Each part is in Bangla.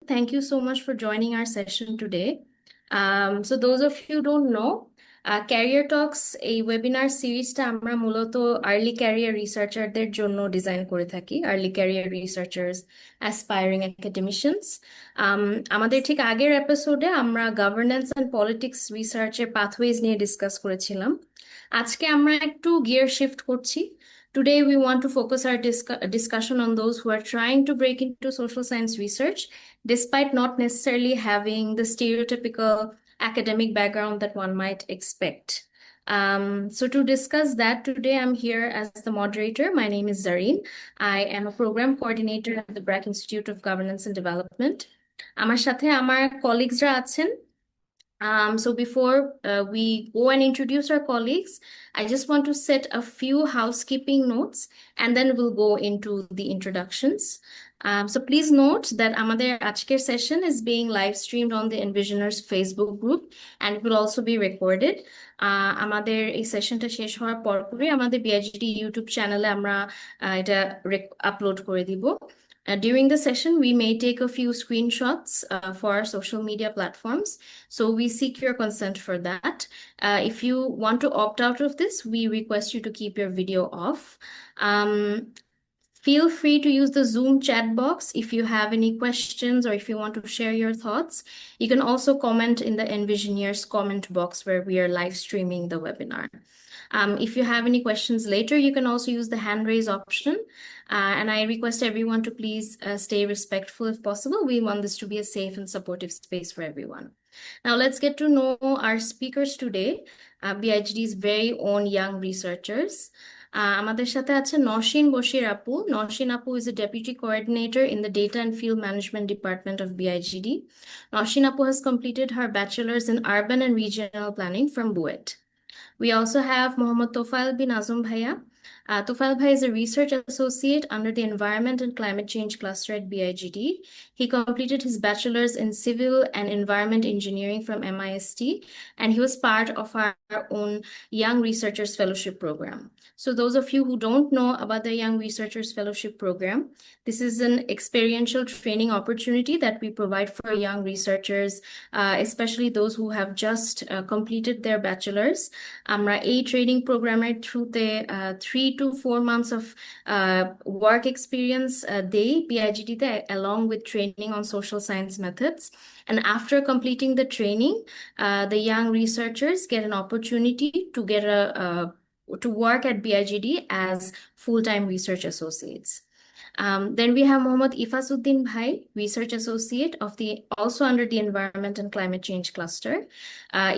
Thank you so much for joining our session today. So those of you who don't know, Career Talks এই ওয়েবিনার সিরিজটা আমরা মূলত আর্লি ক্যারিয়ার রিসার্চারদের জন্য ডিজাইন করে থাকি, আর্লি ক্যারিয়ার রিসার্চার্স, অ্যাসপায়ারিং একাডেমিশিয়ানস। আমাদের ঠিক আগের এপিসোডে আমরা গভর্নেন্স অ্যান্ড পলিটিক্স রিসার্চের পাথওয়েজ নিয়ে ডিসকাস করেছিলাম। আজকে আমরা একটু গিয়ার শিফট করছি। Today, we want to focus our discussion on those who are trying to break into social science research, despite not necessarily having the stereotypical academic background that one might expect. So to discuss that, today I'm here as the moderator. My name is Zareen. I am a program coordinator at the BRAC Institute of Governance and Development. আমার সাথে আমার কলিগসরা আছেন। So before we go and introduce our colleagues, I just want to set a few housekeeping notes and then we'll go into the introductions. So please note that আমাদের আজকের session is being live streamed on the Envisioners Facebook group and it will also be recorded. আমাদের এই সেশনটা শেষ হওয়ার পরপরই আমাদের বিআইজিডি ইউটিউব চ্যানেলে আমরা এটা আপলোড করে দিব। During the session, we may take a few screenshots for our social media platforms. So we seek your consent for that. If you want to opt out of this, we request you to keep your video off. Feel free to use the Zoom chat box if you have any questions or if you want to share your thoughts. You can also comment in the Envisioneers comment box where we are live streaming the webinar. If you have any questions later, you can also use the hand raise option. And I request everyone to please stay respectful if possible. We want this to be a safe and supportive space for everyone. Now let's get to know our speakers today, BIGD's very own young researchers. আমাদের সাথে আছে নওশিন বশির আপু। নওশিন আপু is a deputy coordinator in the data and field management department of BIGD. Nowshin Apu has completed her bachelor's in urban and regional planning from BUET. We also have Mohammad Tofail bin Azum Bhaiya. Tofail Bhai is a research associate under the Environment and Climate Change Cluster at BIGD. He completed his bachelor's in civil and environment engineering from MIST, and he was part of our own Young Researchers Fellowship Program. So those of you who don't know about the Young Researchers Fellowship Program, this is an experiential training opportunity that we provide for young researchers, especially those who have just completed their bachelor's. আমরা এই ট্রেনিং প্রোগ্রামের থ্রুতে 3 to 4 months of work experience দেই পিআইজিডিতে along with training on social science methods. And after completing the training, the young researchers get an opportunity to get to work at BIGD as full-time research associates. Then we have Mohammad Ifasuddin Bhai, Research Associate also under the Environment and Climate Change Cluster.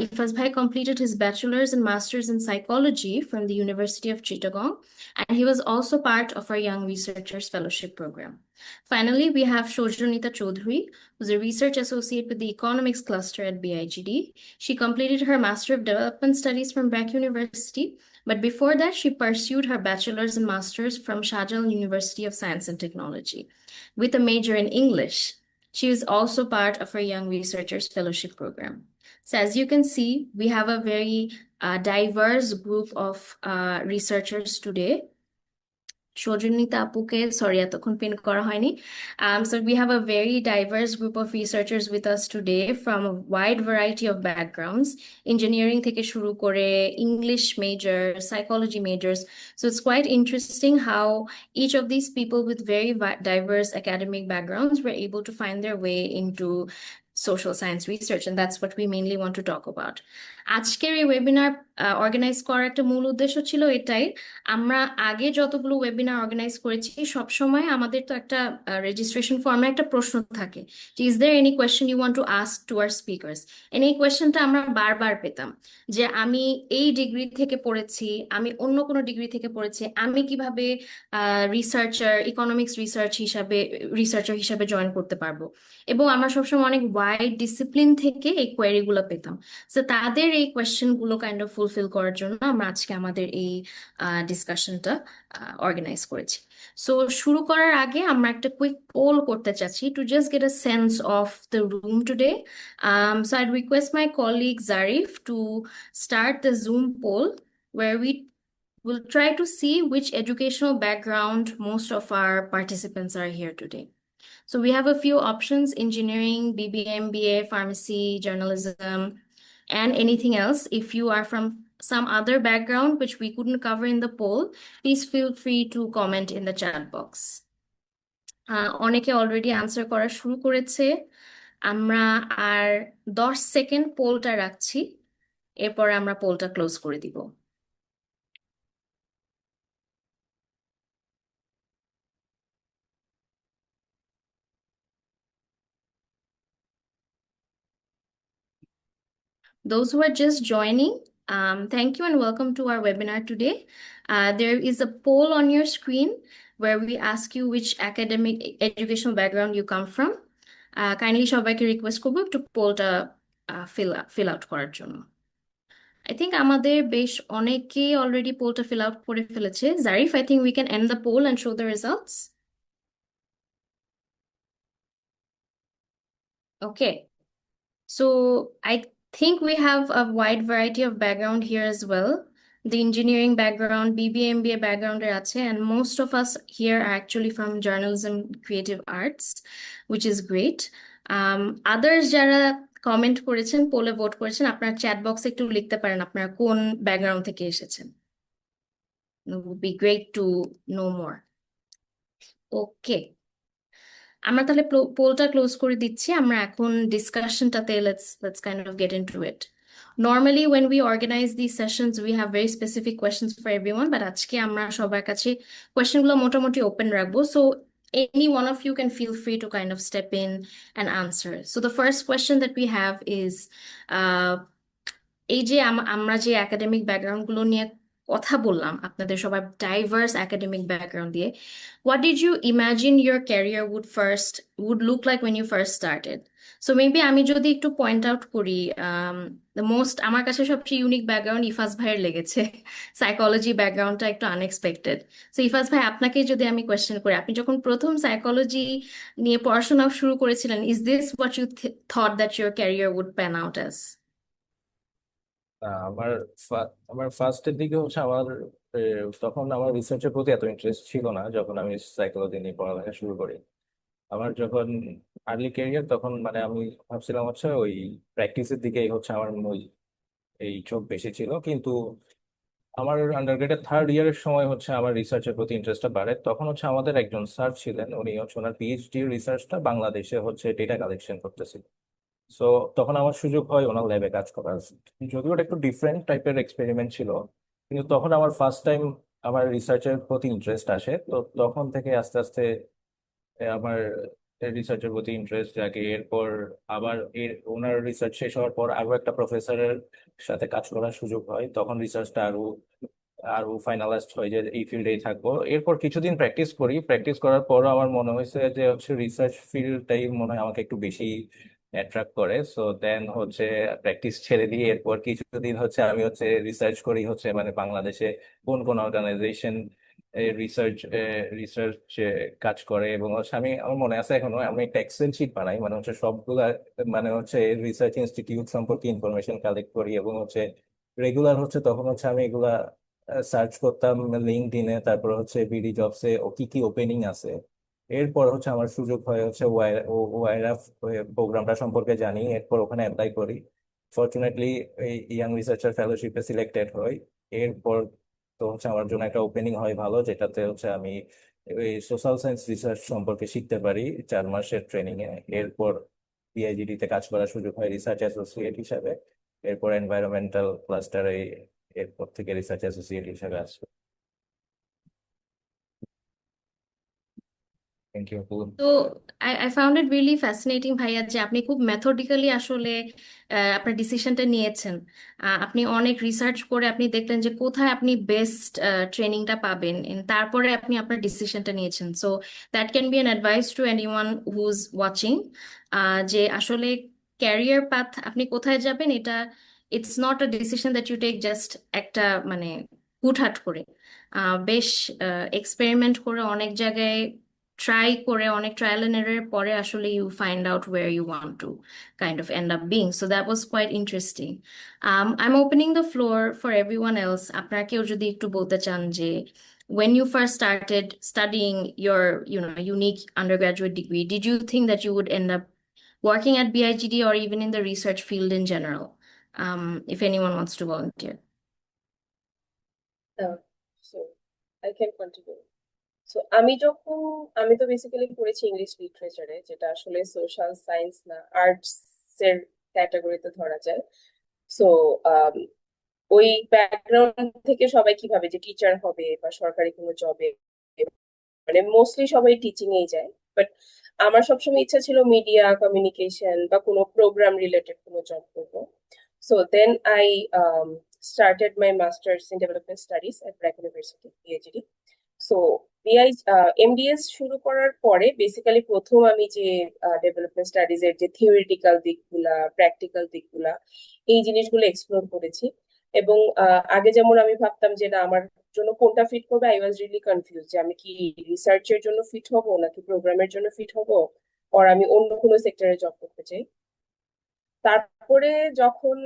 Ifas Bhai completed his bachelor's and master's in psychology from the University of Chittagong, and he was also part of our Young Researchers Fellowship Program. Finally, we have Shojronita Chaudhary, who's a Research Associate with the Economics Cluster at BIGD. She completed her Master of Development Studies from BRAC University, but before that, she pursued her bachelor's and master's from Shahjalan University of Science and Technology with a major in English. She is also part of our Young Researchers Fellowship Program. So as you can see, we have a very diverse group of researchers today. Shojronita Apuke, sorry, এতক্ষণ pin করা হয়নি. So we have a very diverse group of researchers with us today from a wide variety of backgrounds, engineering থেকে শুরু করে English majors, psychology majors. So it's quite interesting how each of these people with very diverse academic backgrounds were able to find their way into social science research, and that's what we mainly want to talk about. আজকের এই ওয়েবিনার অর্গানাইজ করার একটা মূল উদ্দেশ্য ছিল এটাই, আমরা আগে যতগুলো ওয়েবিনার অর্গানাইজ করেছি সবসময় আমাদের তো একটা রেজিস্ট্রেশন ফর্মে একটা প্রশ্ন থাকে যে is there any question you want to ask to our speakers, and এই কোয়েশ্চেনটা আমরা বারবার পেতাম যে আমি এই ডিগ্রি থেকে পড়েছি, আমি অন্য কোনো ডিগ্রি থেকে পড়েছি, আমি কিভাবে ইকোনমিক্স রিসার্চার হিসাবে জয়েন করতে পারবো। এবং আমরা সবসময় অনেক ওয়াইড ডিসিপ্লিন থেকে এই কোয়েরিগুলো পেতাম। সো তাদের এই কোয়েশ্চেনগুলো কাইন্ড অফ ফুলফিল করার জন্য আমরা আজকে আমাদের এই ডিসকাশনটা অর্গানাইজ করেছি। সো শুরু করার আগে আমরা একটা কুইক পোল করতে চাচ্ছি to just get a sense of the room today. So I request my colleague Zarif to start the Zoom poll where we'll try to see which educational background most of our participants are here today. So we have a few options: engineering, BBA, MBA, pharmacy, journalism, and anything else. If you are from some other background which we couldn't cover in the poll, please feel free to comment in the chat box. অনেকে অলরেডি আনসার করা শুরু করেছে। আমরা আর 10 সেকেন্ড পোলটা রাখছি, এরপর আমরা পোলটা ক্লোজ করে দিব। Those who are just joining, thank you and welcome to our webinar today. There is a poll on your screen where we ask you which academic educational background you come from. Kindly সবাইকে রিকোয়েস্ট করবো একটু পোলটা fill out করার জন্য। I think আমাদের বেশ অনেকেই already পোলটা fill out করে ফেলেছে। Zarif, I think we can end the poll and show the results. Okay. So I think we have a wide variety of background here as well. The engineering background, BBA, MBA background are আছে, and most of us here are actually from journalism, creative arts, which is great. Others যারা কমেন্ট করেছেন, পোলে ভোট করেছেন, আপনার চ্যাট বক্সে একটু লিখতে পারেন আপনারা কোন ব্যাকগ্রাউন্ড থেকে এসেছেন। It would be great to know more. Okay. আমরা তাহলে পোলটা ক্লোজ করে দিচ্ছি। আমরা এখন ডিসকাশনটাতে let's kind of get into it. Normally when we organize these sessions we have very specific questions for everyone, but আজকে আমরা সবার কাছে কোয়েশ্চেনগুলো মোটামুটি ওপেন রাখবো, so any one of you can feel free to kind of step in and answer. So the first question that we have is এই যে আমরা যে একাডেমিক ব্যাকগ্রাউন্ড গুলো নিয়ে কথা বললাম, আপনাদের সবার ডাইভার্স একাডেমিক ব্যাকগ্রাউন্ড দিয়ে, what did you imagine your career would look like when you first started? So maybe আমি যদি একটু পয়েন্ট আউট করি, the most আমার কাছে সবচেয়ে ইউনিক ব্যাকগ্রাউন্ড ইফাজ ভাইয়ের লেগেছে। সাইকোলজি ব্যাকগ্রাউন্ডটা একটু আনএক্সপেক্টেড। সো ইফাজ ভাই, আপনাকে যদি আমি কোয়েশ্চেন করি, আপনি যখন প্রথম সাইকোলজি নিয়ে পড়াশোনা শুরু করেছিলেন, is this what you thought that your career would pan out as? আমার আমার ফার্স্টের দিকে হচ্ছে আমার তখন আমার রিসার্চের প্রতি এত ইন্টারেস্ট ছিল না যখন আমি সাইকোলজি নিয়ে পড়ালেখা শুরু করি। আমার যখন আর্লি ক্যারিয়ার তখন মানে আমি ভাবছিলাম হচ্ছে ওই প্র্যাকটিসের দিকেই হচ্ছে আমার মূল এই চোখ বেশি ছিল, কিন্তু আমার আন্ডারগ্রেডের থার্ড ইয়ারের সময় হচ্ছে আমার রিসার্চের প্রতি ইন্টারেস্টটা বাড়ে। তখন হচ্ছে আমাদের একজন স্যার ছিলেন, উনি হচ্ছে ওনার পিএইচডি রিসার্চটা বাংলাদেশে হচ্ছে ডেটা কালেকশন করতেছিল। সো তখন আমার সুযোগ হয় ওনার ল্যাবে কাজ করার। যদিও ওটা একটু ডিফারেন্ট টাইপের এক্সপেরিমেন্ট ছিল, কিন্তু তখন আমার ফার্স্ট টাইম আমার রিসার্চের প্রতি ইন্টারেস্ট আসে। তো তখন থেকে আস্তে আস্তে আমার রিসার্চের প্রতি ইন্টারেস্ট জাগে। এরপর আবার ওনার রিসার্চ শেষ হওয়ার পর আরো একটা প্রফেসরের সাথে কাজ করার সুযোগ হয়, তখন রিসার্চটা আরো আরো ফাইনালাইজড হয় যে এই ফিল্ডেই থাকবো। এরপর কিছুদিন প্র্যাকটিস করি, প্র্যাকটিস করার পরও আমার মনে হয়েছে যে হচ্ছে রিসার্চ ফিল্ডটাই মনে হয় আমাকে একটু বেশি অ্যাট্রাক্ট করে। সো দেন হচ্ছে প্র্যাকটিস ছেড়ে দিয়ে এরপর কিছুদিন হচ্ছে আমি হচ্ছে রিসার্চ করি হচ্ছে মানে বাংলাদেশে কোন কোন অর্গানাইজেশন রিসার্চ রিসার্চ কাজ করে, এবং হচ্ছে আমার মনে আছে এখনো আমি একটা এক্সেল শিট বানাই, মানে হচ্ছে সবগুলা মানে হচ্ছে রিসার্চ ইনস্টিটিউট সম্পর্কে ইনফরমেশন কালেক্ট করি, এবং হচ্ছে রেগুলার হচ্ছে তখন হচ্ছে আমি এগুলা সার্চ করতাম লিঙ্কডইনে, তারপর হচ্ছে বিডি জবসে ও কি কি ওপেনিং আছে। এরপর হচ্ছে আমার সুযোগ হয় হচ্ছে ওয়াইরা প্রোগ্রামটা সম্পর্কে জানি, এরপর ওখানে অ্যাপ্লাই করি। ফরচুনেটলি এই ইয়াং রিসার্চার ফেলোশিপে সিলেক্টেড হই। এরপর তো হচ্ছে আমার জন্য একটা ওপেনিং হয় ভালো, যেটাতে হচ্ছে আমি এই সোশ্যাল সায়েন্স রিসার্চ সম্পর্কে শিখতে পারি 4 মাসের ট্রেনিং এ। এরপর পিআইজিডি তে কাজ করার সুযোগ হয় রিসার্চ অ্যাসোসিয়েট হিসাবে। এরপর এনভায়রনমেন্টাল ক্লাস্টারে এরপর থেকে রিসার্চ অ্যাসোসিয়েট হিসাবে আসবে। Thank you. তো I found it really fascinating ভাইয়া যে আপনি খুব মেথডিক্যালি আসলে আপনার ডিসিশনটা নিয়েছেন। আপনি অনেক রিসার্চ করে আপনি দেখলেন যে কোথায় আপনি বেস্ট ট্রেনিংটা পাবেন, তারপরে আপনি আপনার ডিসিশনটা নিয়েছেন। So that can be an advice to anyone who's watching, যে আসলে ক্যারিয়ার পাথ আপনি কোথায় যাবেন, এটা it's not a decision that you take just একটা মানে হুটহাট করে। বেশ এক্সপেরিমেন্ট করে অনেক জায়গায় ট্রাই করে, অনেক ট্রায়াল এন্ড এরর পরে আসলে you find out where you want to kind of end up being. So that was quite interesting. I am opening the floor for everyone else. আপনারা কেউ যদি একটু বলতে চান যে when you first started studying your, unique undergraduate degree, did you think that you would end up working at BIGD or even in the research field in general? If anyone wants to volunteer. So I can continue. So আমি তো বেসিক্যালি পড়েছি ইংলিশ লিটারেচারে, যেটা আসলে সোশ্যাল সায়েন্স না আর্টস এর ক্যাটাগরিতে ধরা যায়। সো ওই ব্যাকগ্রাউন্ড থেকে সবাই কিভাবে যে টিচার হবে বা সরকারি কোনো জবে, মানে মোস্টলি সবাই টিচিং এই যায়। বাট আমার সবসময় ইচ্ছা ছিল মিডিয়া কমিউনিকেশন বা কোনো প্রোগ্রাম রিলেটেড কোনো জব করবো। So then I started my master's in development studies at Brack University, PhD. So MDS শুরু করার পরে বেসিক্যালি প্রথম আমি যে ডেভেলপমেন্ট স্টাডিজ এর যে থিওরিটিক্যাল দিকগুলা, প্র্যাকটিক্যাল দিকগুলা, এই জিনিসগুলো এক্সপ্লোর করেছি। এবং আগে যেমন আমি ভাবতাম যে না আমার জন্য কোনটা ফিট করবে, আই ওয়াজ রিয়েলি কনফিউজ যে আমি কি রিসার্চের জন্য ফিট হব নাকি প্রোগ্রামের জন্য ফিট হব, আর আমি অন্য কোনো সেক্টরে জব করতে চাই। তারপরে যখন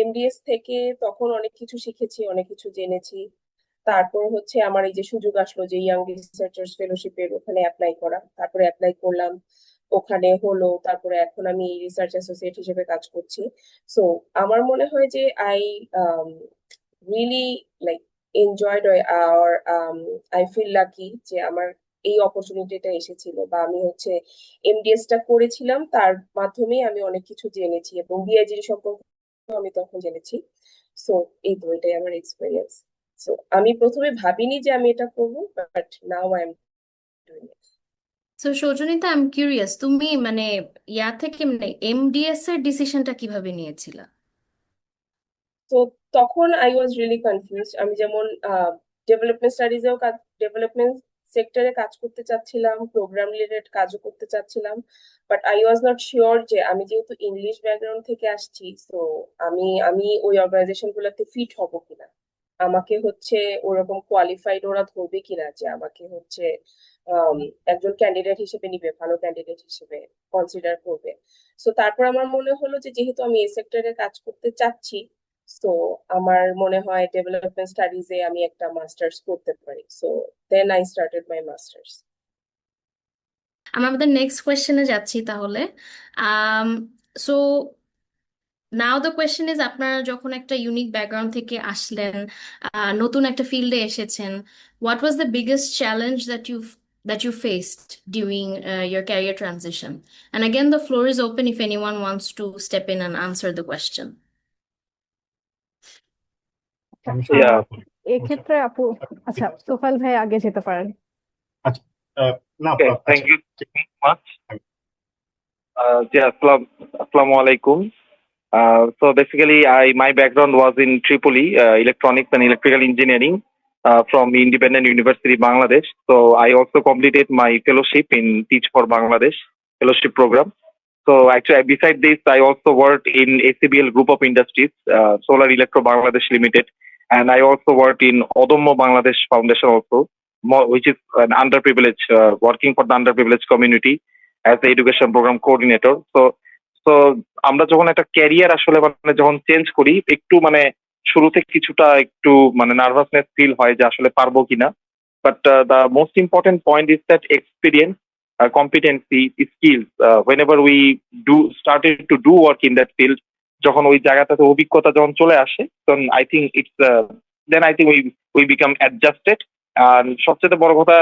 এমডিএস থেকে তখন অনেক কিছু শিখেছি, অনেক কিছু জেনেছি। তারপর হচ্ছে আমার এই যে সুযোগ আসলো যে ইয়াং রিসার্চার্স ফেলোশিপের ওখানে অ্যাপ্লাই করা, তারপরে অ্যাপ্লাই করলাম, ওখানে হলো, তারপরে এখন আমি রিসার্চ অ্যাসোসিয়েট হিসেবে কাজ করছি। সো আমার মনে হয় যে আই রিয়েলি লাইক এনজয়েড আর আই ফিল লাকি যে আমার এই অপরচুনিটিটা এসেছিল, বা আমি হচ্ছে এমডিএস টা করেছিলাম, তার মাধ্যমে আমি অনেক কিছু জেনেছি এবং বিআইজি সম্পর্কে আমি তখন জেনেছি। সো এটাই আমার এক্সপিরিয়েন্স। সো আমি প্রথমে ভাবিনি যে আমি এটা করবো, but now I am doing it. So Soujanita, I am curious, তুমি মানে থেকে মানে এমডিএস এর ডিসিশনটা কিভাবে নিয়েছিলা? তো তখন আই ওয়াজ রিয়েলি কনফিউজ। আমি যেমন ডেভেলপমেন্ট স্টাডিজেও কাজ, ডেভেলপমেন্ট সেক্টরে কাজ করতে চাচ্ছিলাম, প্রোগ্রাম রিলেটেড কাজও করতে চাচ্ছিলাম, but I was not sure যে আমি যেহেতু ইংলিশ ব্যাকগ্রাউন্ড থেকে আসছি, তো আমি ওই অর্গানাইজেশন গুলোতে ফিট হব কিনা, আমাকে হচ্ছে ওরকম কোয়ালিফাইড ওরা ধরবে কিনা যে আমাকে হচ্ছে একজন ক্যান্ডিডেট হিসেবে নিবে, ভালো ক্যান্ডিডেট হিসেবে কনসিডার করবে। সো তারপর আমার মনে হলো যে যেহেতু আমি এই সেক্টরে কাজ করতে চাচ্ছি, সো আমার মনে হয় ডেভেলপমেন্ট স্টাডিজে আমি একটা মাস্টার্স করতে পারি। So then I started my masters. আমরা আমাদের নেক্সট কোয়েশ্চেনে যাচ্ছি তাহলে। So now the question is, আপনারা যখন একটা ইউনিক ব্যাকগ্রাউন্ড থেকে আসলেন, নতুন একটা ফিল্ডে এসেছেন, what was the biggest challenge that you faced during your career transition? And again, the floor is open if anyone wants to step in and answer the question. Yeah. এক্ষেত্রে আপু, আচ্ছা তোফাল ভাই আগে যেতে পারেন। আচ্ছা না Okay, thank you so much. Yeah, Assalamu alaikum. So basically, my background was in Tripoli, electronics and electrical engineering from Independent University, Bangladesh. So I also completed my fellowship in Teach for Bangladesh fellowship program. So actually, beside this, I also worked in ACBL Group of Industries, Solar Electro Bangladesh Limited, and I also worked in Odommo Bangladesh Foundation also, which is an underprivileged, working for the underprivileged community as the education program coordinator. So আমরা যখন একটা ক্যারিয়ার আসলে মানে যখন চেঞ্জ করি, একটু মানে শুরুতে কিছুটা একটু মানে নার্ভাসনেস ফিল হয় যে আসলে পারবো কিনা, but the most important point is that experience, competency, skills, whenever we started to do work in that field, যখন ওই জায়গাটাতে অভিজ্ঞতা যখন চলে আসে, তখন I think we become adjusted. আর সবচেয়ে বড় কথা,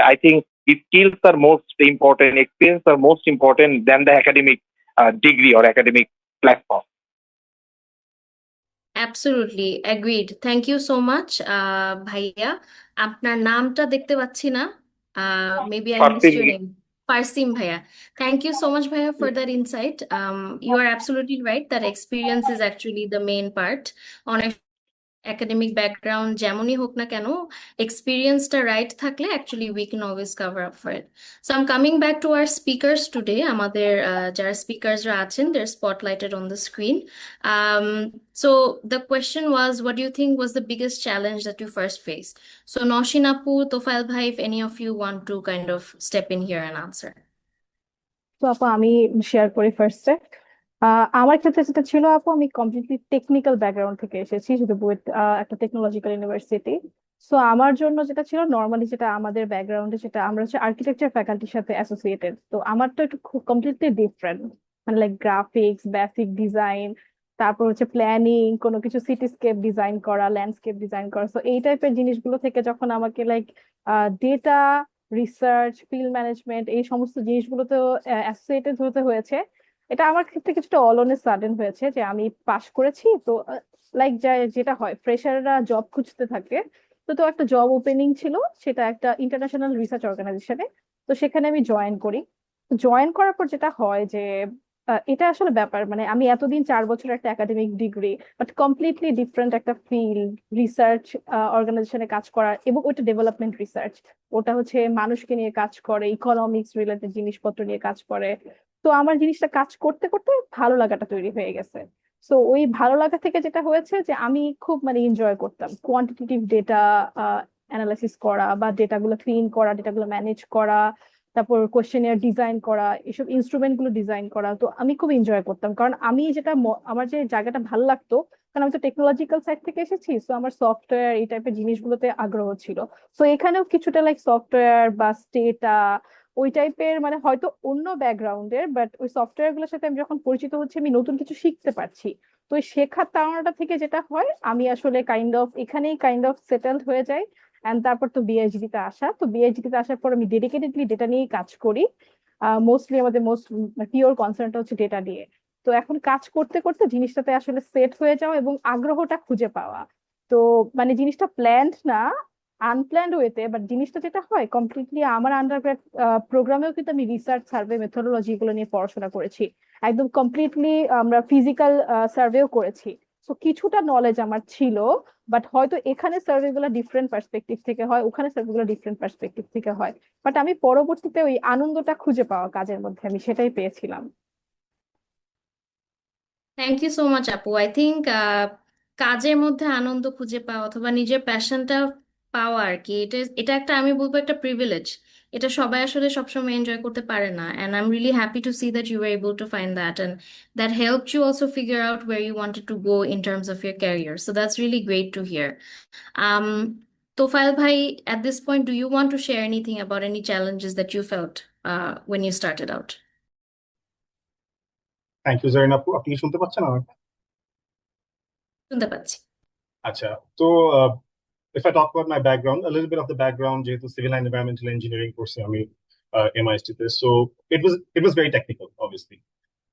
I think skills are most important, experience are most important than the academic degree or academic platform. Absolutely agreed. Thank you so much, ভাইয়া। আপনার নামটা দেখতে পাচ্ছি না। Maybe I missed your name. Farsim Bhaiya. Thank you so much, Bhaiya, for that insight. You are absolutely right that experience is actually the main part. On academic background যেমনই হোক না কেন, এক্সপিরিয়েন্সটা রাইট থাকলে actually we can always cover up for it. So I am coming back to our speakers today. আমাদের যারা স্পিকার্সরা আছেন, they are spotlighted on the screen. So the question was, what do you think was the biggest challenge that you first face? So Nowshin আপু, তোফায়েল ভাই, if any of you want to kind of step in here and answer. তো আপু আমি শেয়ার করি ফার্স্টে। আমার ক্ষেত্রে যেটা ছিল আপু, আমি কমপ্লিটলি টেকনিক্যাল ব্যাকগ্রাউন্ড থেকে এসেছি, শুধু একটা টেকনোলজিক্যাল ইউনিভার্সিটি। সো আমার জন্য যেটা ছিল নর্মালি, যেটা আমাদের ব্যাকগ্রাউন্ডে, যেটা আমরা হচ্ছে আর্কিটেকচার ফ্যাকাল্টির সাথে অ্যাসোসিয়েটেড, তো আমার তো একটু কমপ্লিটলি ডিফারেন্ট, মানে লাইক গ্রাফিক্স, বেসিক ডিজাইন, তারপর হচ্ছে প্ল্যানিং, কোনো কিছু সিটিস্কেপ ডিজাইন করা, ল্যান্ডস্কেপ ডিজাইন করা। সো এই টাইপের জিনিসগুলো থেকে যখন আমাকে like data research, field management, এই সমস্ত জিনিসগুলোতে অ্যাসোসিয়েটেড হতে হয়েছে, এটা আমার ক্ষেত্রে কিছুটা অল অন এ সাডেন হয়েছে যে আমি পাশ করেছি। তো লাইক যেটা হয়, ফ্রেশাররা জব খুঁজতে থাকে, তো তো একটা জব ওপেনিং ছিল, সেটা একটা ইন্টারন্যাশনাল রিসার্চ অর্গানাইজেশনে। তো সেখানে আমি জয়েন করি। জয়েন করার পর যেটা হয় যে এটা আসলে ব্যাপার, মানে আমি এতদিন 4 বছর একটা academic degree, but completely different একটা ফিল্ড, রিসার্চ অর্গানাইজেশনে কাজ করা, এবং ওইটা ডেভেলপমেন্ট রিসার্চ, ওটা হচ্ছে মানুষকে নিয়ে কাজ করে, ইকোনমিক্স রিলেটেড জিনিসপত্র নিয়ে কাজ করে। তো আমার জিনিসটা কাজ করতে করতে ভালো লাগাটা তৈরি হয়ে গেছে। সো ওই ভালো লাগা থেকে যেটা হয়েছে যে আমি খুব মানে এনজয় করতাম কোয়ান্টিটেটিভ ডেটা অ্যানালাইসিস করা, বা ডেটাগুলো ক্লিন করা, ডেটাগুলো ম্যানেজ করা, তারপর কোশ্চেনিয়ার ডিজাইন করা, এসব ইনস্ট্রুমেন্ট গুলো ডিজাইন করা। তো আমি খুব এনজয় করতাম, কারণ আমি যেটা আমার যে জায়গাটা ভালো লাগতো, কারণ আমি তো টেকনোলজিক্যাল সাইড থেকে এসেছি, সো আমার সফটওয়্যার এই টাইপের জিনিসগুলোতে আগ্রহ ছিল। সো এখানেও কিছুটা লাইক সফটওয়্যার বা স্টেটা, ওই টাইপের, মানে হয়তো অন্য ব্যাকগ্রাউন্ডের, বাট ওই সফটওয়্যার গুলোর সাথে আমি যখন পরিচিত হচ্ছে, আমি নতুন কিছু শিখতে পারছি। তো ওই শেখার তাড়নাটা থেকে যেটা হয়, আমি আসলে এখানেই কাইন্ড অফ সেটেলড হয়ে যাই। এন্ড তারপর তো বিআইজিডি তে আসা, তো বিআইজিডি তে আসার পর আমি ডেডিকেটেডলি ডেটা নিয়েই কাজ করি। মোস্টলি আমাদের পিওর কনসার্নটা হচ্ছে ডেটা নিয়ে। তো এখন কাজ করতে করতে জিনিসটাতে আসলে সেট হয়ে যাওয়া এবং আগ্রহটা খুঁজে পাওয়া। তো মানে জিনিসটা প্ল্যান্ড না, আনপ্ল্যান্ড ওয়েতে, বাট জিনিসটা যেটা হয় কমপ্লিটলি আমার আন্ডারগ্রেড প্রোগ্রামেও কিন্তু আমি রিসার্চ, সার্ভে, মেথোডোলজি এগুলো নিয়ে পড়াশোনা করেছি। একদম কমপ্লিটলি আমরা ফিজিক্যাল সার্ভেও করেছি। তো কিছুটা নলেজ আমার ছিল, বাট হয়তো এখানে সার্ভে গুলো ডিফারেন্ট পার্সপেক্টিভ থেকে হয়, ওখানে সার্ভে গুলো ডিফারেন্ট পার্সপেক্টিভ থেকে হয়। বাট আমি পরবর্তীতে ওই আনন্দটা খুঁজে পাওয়া কাজের মধ্যে, আমি সেটাই পেয়েছিলাম। থ্যাংক ইউ সো মাচ আপু। আই থিঙ্ক কাজের মধ্যে আনন্দ খুঁজে পাওয়া অথবা নিজের প্যাশনটা পাওয়া আর কি, এটা এটা একটা, আমি বলবো একটা প্রিভিলেজ। এটা সবাই আসলে সবসময় এনজয় করতে পারে না, and I am really happy to see that you are able to find that, and that helped you also figure out where you wanted to go in terms of your career, so that's really great to hear. um Tofail bhai, at this point, do you want to share anything about any challenges that you felt when you started out? Thank you Zarin আপু, আপনি কি শুনতে পাচ্ছেন আমাকে? শুনতে পাচ্ছি। আচ্ছা, তো if I talk about my background, a little bit of the background, যেহেতু civil and environmental engineering করছি আমি MIST তে, so it was very technical obviously.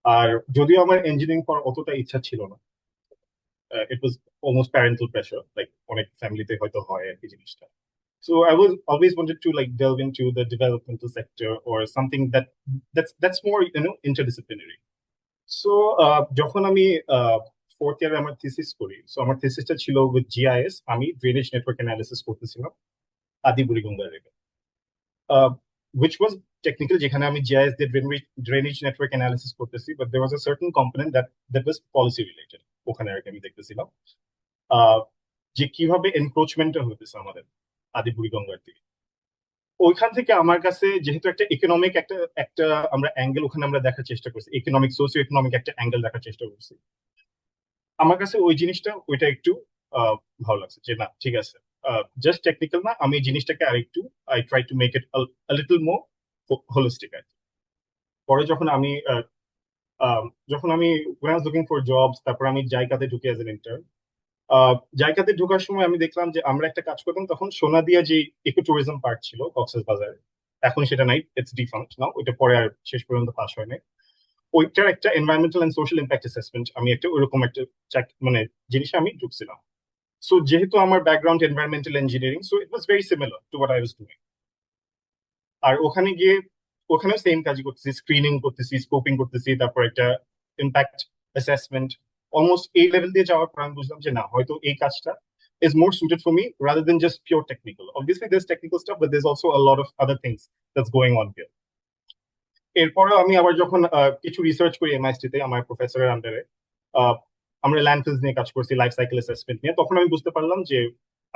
আর যদিও আমার ইঞ্জিনিয়ারিং পড়ার অতটা ইচ্ছা ছিল না, it was almost parental pressure, like অনেক ফ্যামিলিতে হয়তো হয় আর কি জিনিসটা। So I was always wanted to like delve into the developmental sector or something that's more, interdisciplinary. So যখন আমি ফোর্থ ইয়ারে আমার থিসিস করি, সো আমার থিসিসটা ছিল উইথ জিআইএস, আমি ড্রেনেজ নেটওয়ার্ক অ্যানালিসিস করতেছিলাম আদি বুড়িগঙ্গা রেগে, which was technical, যেখানে আমি জিআইএস দিয়ে ড্রেনেজ নেটওয়ার্ক অ্যানালিসিস করতেছি, but there was a certain component that was policy related, ওখানে আর কি আমি দেখতেছিলাম যে কিভাবে এনক্রোচমেন্টটা হতেছে আমাদের আদি বুড়িগঙ্গার দিকে। ওইখান থেকে আমার কাছে যেহেতু একটা ইকোনমিক একটা একটা আমরা অ্যাঙ্গেল ওখানে আমরা দেখার চেষ্টা করছি, ইকোনমিক, সোশিও ইকোনমিক একটা অ্যাঙ্গেল দেখার চেষ্টা করছি, আমার কাছে ওই জিনিসটা ওইটা একটু ভালো লাগছে যে না ঠিক আছে, জাস্ট টেকনিক্যাল না, আমি এই জিনিসটাকে আরেকটু I try to make it little more holistic আর কি। পরে যখন আমি when I was looking for jobs, তারপর আমি জাইকাতে ঢুকি অ্যাজ এন ইন্টার্ন। জায়গাতে ঢোকার সময় আমি দেখলাম যে আমরা একটা কাজ করতাম তখন, সোনাদিয়া যে ইকো ট্যুরিজম পার্ক ছিল কক্সবাজারে, এখন সেটা নাই, ইটস ডিফাঙ্ক্ট নাও, ওইটা পরে আর শেষ পর্যন্ত পাস হয় নাই। ওইটার একটা environmental and social impact assessment, আমি একটা ওইরকম একটা মানে জিনিসে আমি ঢুকছিলাম। সো যেহেতু আমার background environmental engineering, so it was very similar to what I was doing. আর ওখানে গিয়ে ওখানেও সেম কাজই করতেছি, স্ক্রিনিং করতেছি, স্কোপিং করতেছি, তারপর একটা ইম্প্যাক্ট অ্যাসেসমেন্ট। অলমোস্ট এই লেভেল দিয়ে যাওয়ার পর আমি বুঝলাম যে না, হয়তো এই কাজটা is more suited for me rather than just pure technical. Obviously there's technical stuff, but there's also a lot of other things that's going on here. এরপরে আমি আবার যখন কিছু রিসার্চ করি এমআইএসটি তে আমার প্রফেসরের আন্ডারে, আমরা ল্যান্ডফিলস নিয়ে কাজ করছি, লাইফ সাইকেল অ্যাসেসমেন্ট নিয়ে, তখন আমি বুঝতে পারলাম যে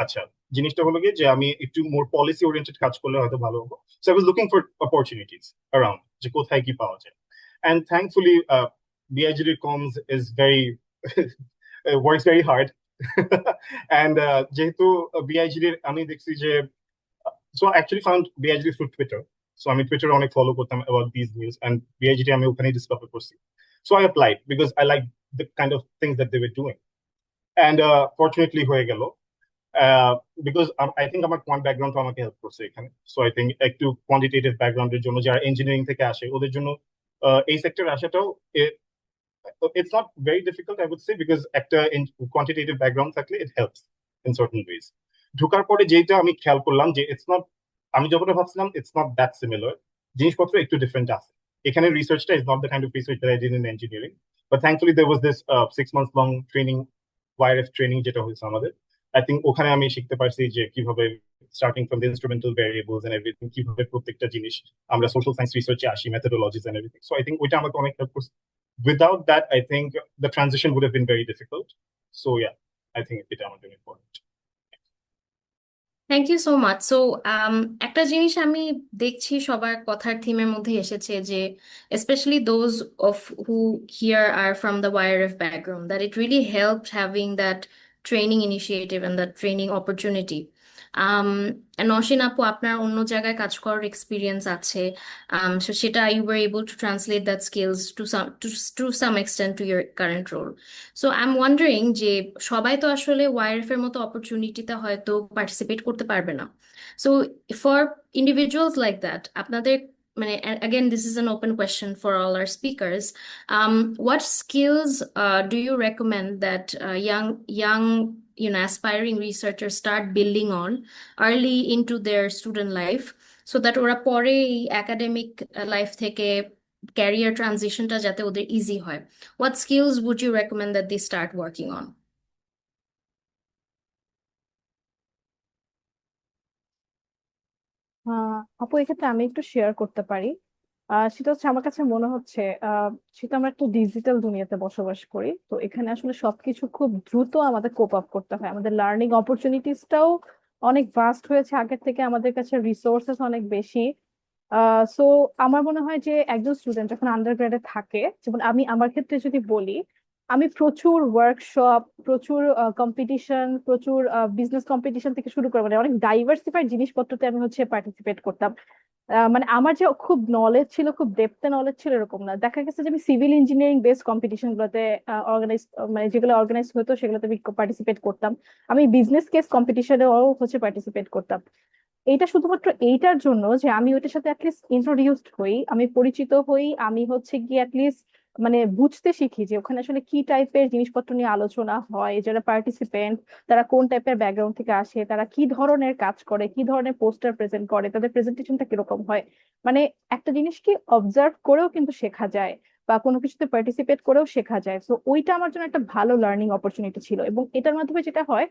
আচ্ছা জিনিসটা হলো গিয়ে যে আমি একটু মোর পলিসি ওরিয়েন্টেড কাজ করলে হয়তো ভালো হবো। So I was looking for opportunities around, যে কোথায় কি পাওয়া যায়। And thankfully BIGD comes is very works very hard And যেহেতু BIGD আমি দেখছি যে so I actually found BIGD through Twitter. So আমি টুইটারে অনেক ফলো করতাম about these news, and BIGD আমি ওখানেই ডিসকভার করছি. So I applied because I like the kind of things that they were doing. And fortunately হয়ে গেল, because I think আমার কোয়ান্ট ব্যাকগ্রাউন্ড আমাকে হেল্প করছে এখানে. So I think একটু কোয়ান্টিটেটিভ ব্যাকগ্রাউন্ডের জন্য যারা ইঞ্জিনিয়ারিং থেকে আসে ওদের জন্য এই সেক্টরে আসাটাও it's not very difficult, I would say, because একটা quantitative background থাকলে it helps in certain ways. ঢোকার পরে যেটা আমি খেয়াল করলাম যে it's not, আমি যতটা ভাবছিলাম it's not that similar, জিনিসপত্র একটু ডিফারেন্ট আছে এখানে. রিসার্চটা is not the kind of research that I did in engineering, but thankfully there was this 6 months long training, YRF training যেটা হয়েছে আমাদের. I think ওখানে আমি শিখতে পারছি যে কিভাবে starting from the instrumental variables and everything, কিভাবে প্রত্যেকটা জিনিস আমরা social science research আসি, methodologies and everything. So I think ওইটা আমাকে অনেক হেল্প করছে. Without that, I think the transition would have been very difficult. So yeah, I think it's very important. Thank you so much. So একটা জিনিস আমি দেখছি সবার কথার থিমের মধ্যে এসেছে যে especially those of who here are from the YRF background, that it really helped having that training initiative and that training opportunity. Nowshin আপু, আপনার অন্য জায়গায় কাজ করার এক্সপিরিয়েন্স আছে, so সেটা you were able to translate that skills to some extent to your current role. So I'm wondering যে সবাই তো আসলে YRF এর মতো অপরচুনিটিতে হয়তো পার্টিসিপেট করতে পারবে না। So for individuals like that, আপনাদের মানে again this is an open question for all our speakers, what skills do you recommend that young aspiring researchers start building on early into their student life so that ওরা পরে এই একাডেমিক লাইফ থেকে ক্যারিয়ার ট্রানজিশনটা যাতে ওদের ইজি হয়? What skills would you recommend that they start working on? আপু, এক্ষেত্রে আমি একটু শেয়ার করতে পারি। সেটা হচ্ছে আমার কাছে মনে হচ্ছে সেটা আমরা একটা ডিজিটাল দুনিয়াতে বসবাস করি, তো এখানে আসলে সবকিছু খুব দ্রুত আমাদের কোপ আপ করতে হয়। আমাদের লার্নিং অপরচুনিটিসটাও অনেক ভাস্ট হয়েছে আগের থেকে, আমাদের কাছে রিসোর্সেস অনেক বেশি। সো আমার মনে হয় যে একজন স্টুডেন্ট যখন আন্ডারগ্রেডে থাকে, যেমন আমি আমার ক্ষেত্রে যদি বলি, আমি প্রচুর ওয়ার্কশপ, প্রচুর কম্পিটিশন, প্রচুর বিজনেস কম্পিটিশন থেকে শুরু করে মানে অনেক ডাইভার্সিফাইড জিনিসপত্রতে আমি হচ্ছে পার্টিসিপেট করতাম। মানে আমার যে খুব নলেজ ছিল, খুব ডেপথে নলেজ ছিল এরকম না। দেখা গেছে যে আমি সিভিল ইঞ্জিনিয়ারিং বেসড কম্পিটিশন গুলোতে অর্গানাইজ, মানে যেগুলো অর্গানাইজ হতো সেগুলোতে আমি পার্টিসিপেট করতাম। আমি বিজনেস কেস কম্পিটিশনেও হচ্ছে পার্টিসিপেট করতাম। এইটা শুধুমাত্র এইটার জন্য যে আমি ওইটার সাথে অ্যাটলিস্ট ইন্ট্রোডিউসড হই, আমি পরিচিত হই, আমি হচ্ছে গিয়ে অ্যাটলিস্ট মানে বুঝতে শিখি যে ওখানে আসলে কি টাইপের জিনিসপত্র নিয়ে আলোচনা হয়, যারা পার্টিসিপেন্ট তারা কোন টাইপের ব্যাকগ্রাউন্ড থেকে আসে, তারা কি ধরনের কাজ করে, কি ধরনের পোস্টার প্রেজেন্ট করে, তাদের প্রেজেন্টেশনটা কিরকম হয়। মানে একটা জিনিস কি অবজার্ভ করেও কিন্তু শেখা যায়, বা কোনো কিছুতে পার্টিসিপেট করেও শেখা যায়। তো ওইটা আমার জন্য একটা ভালো লার্নিং অপরচুনিটি ছিল, এবং এটার মাধ্যমে যেটা হয়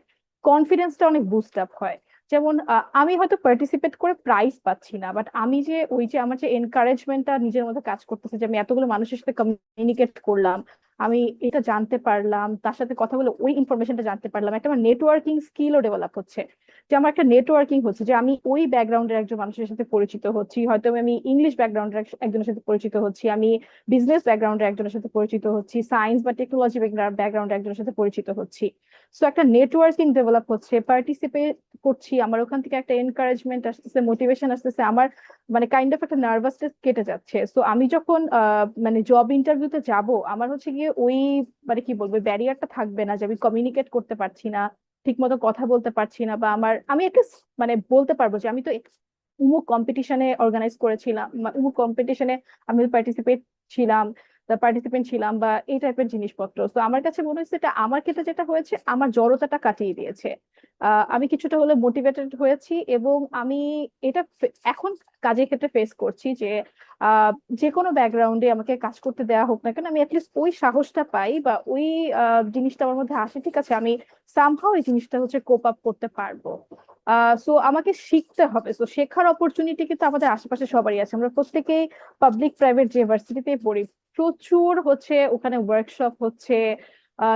কনফিডেন্সটা অনেক বুস্ট আপ হয়। যেমন আমি হয়তো পার্টিসিপেট করে প্রাইজ পাচ্ছি না, বাট আমি যে ওই যে আমার যে এনকারেজমেন্টটা নিজের মধ্যে কাজ করতেছে, যে আমি এতগুলো মানুষের সাথে কমিউনিকেট করলাম, আমি এটা জানতে পারলাম, তার সাথে কথা বলে ওই ইনফরমেশনটা জানতে পারলাম, একটা আমার নেটওয়ার্কিং স্কিলও ডেভেলপ হচ্ছে। যে আমার একটা নেটওয়ার্কিং হচ্ছে, যে আমি ওই ব্যাকগ্রাউন্ডের একজন মানুষের সাথে পরিচিত হচ্ছি, হয়তো আমি ইংলিশ ব্যাকগ্রাউন্ডের একজনের সাথে পরিচিত হচ্ছি, আমি বিজনেস ব্যাকগ্রাউন্ডের একজনের সাথে পরিচিত হচ্ছি, সায়েন্স বা টেকনোলজি ব্যাকগ্রাউন্ডের একজনের সাথে পরিচিত হচ্ছি। সো একটা নেটওয়ার্কিং ডেভেলপ হচ্ছে, পার্টিসিপেট করছি, আমার ওখান থেকে একটা এনকারেজমেন্ট আসতেছে, মোটিভেশন আসতেছে, আমার মানে কাইন্ড অফ একটা নার্ভাসনেস কেটে যাচ্ছে। সো আমি যখন মানে জব ইন্টারভিউতে যাব, আমার হচ্ছে গিয়ে ওই মানে কি বলবো ব্যারিয়ারটা থাকবে না যে আমি কমিউনিকেট করতে পারছি না, ঠিক মতো কথা বলতে পারছি না, বা আমি একটা মানে বলতে পারবো যে আমি তো উমুক কম্পিটিশনে অর্গানাইজ করেছিলাম, উমুক কম্পিটিশনে আমি পার্টিসিপেন্ট ছিলাম, বা এই টাইপের জিনিসপত্র। তো আমার কাছে মনে হচ্ছে এটা আমার ক্ষেত্রে যেটা হয়েছে, আমার জড়তাটা কাটিয়ে দিয়েছে। আমি কিছুটা হলে মোটিভেটেড হয়েছি, এবং আমি এটা এখন কাজের ক্ষেত্রে ফেস করছি যে আহ যে কোনো ব্যাকগ্রাউন্ডে আমাকে কাজ করতে দেওয়া হোক না কেন, আমি অ্যাটলিস্ট ওই সাহসটা পাই, বা ওই জিনিসটা আমার মধ্যে আসে, ঠিক আছে আমি সামহাও এই জিনিসটা হচ্ছে কোপ আপ করতে পারবো। সো আমাকে শিখতে হবে। সো শেখার অপরচুনিটি কিন্তু আমাদের আশেপাশে সবারই আছে, আমরা প্রত্যেকেই পাবলিক প্রাইভেট যে ভার্সিটিতে পড়ি, প্রচুর হচ্ছে ওখানে ওয়ার্কশপ হচ্ছে,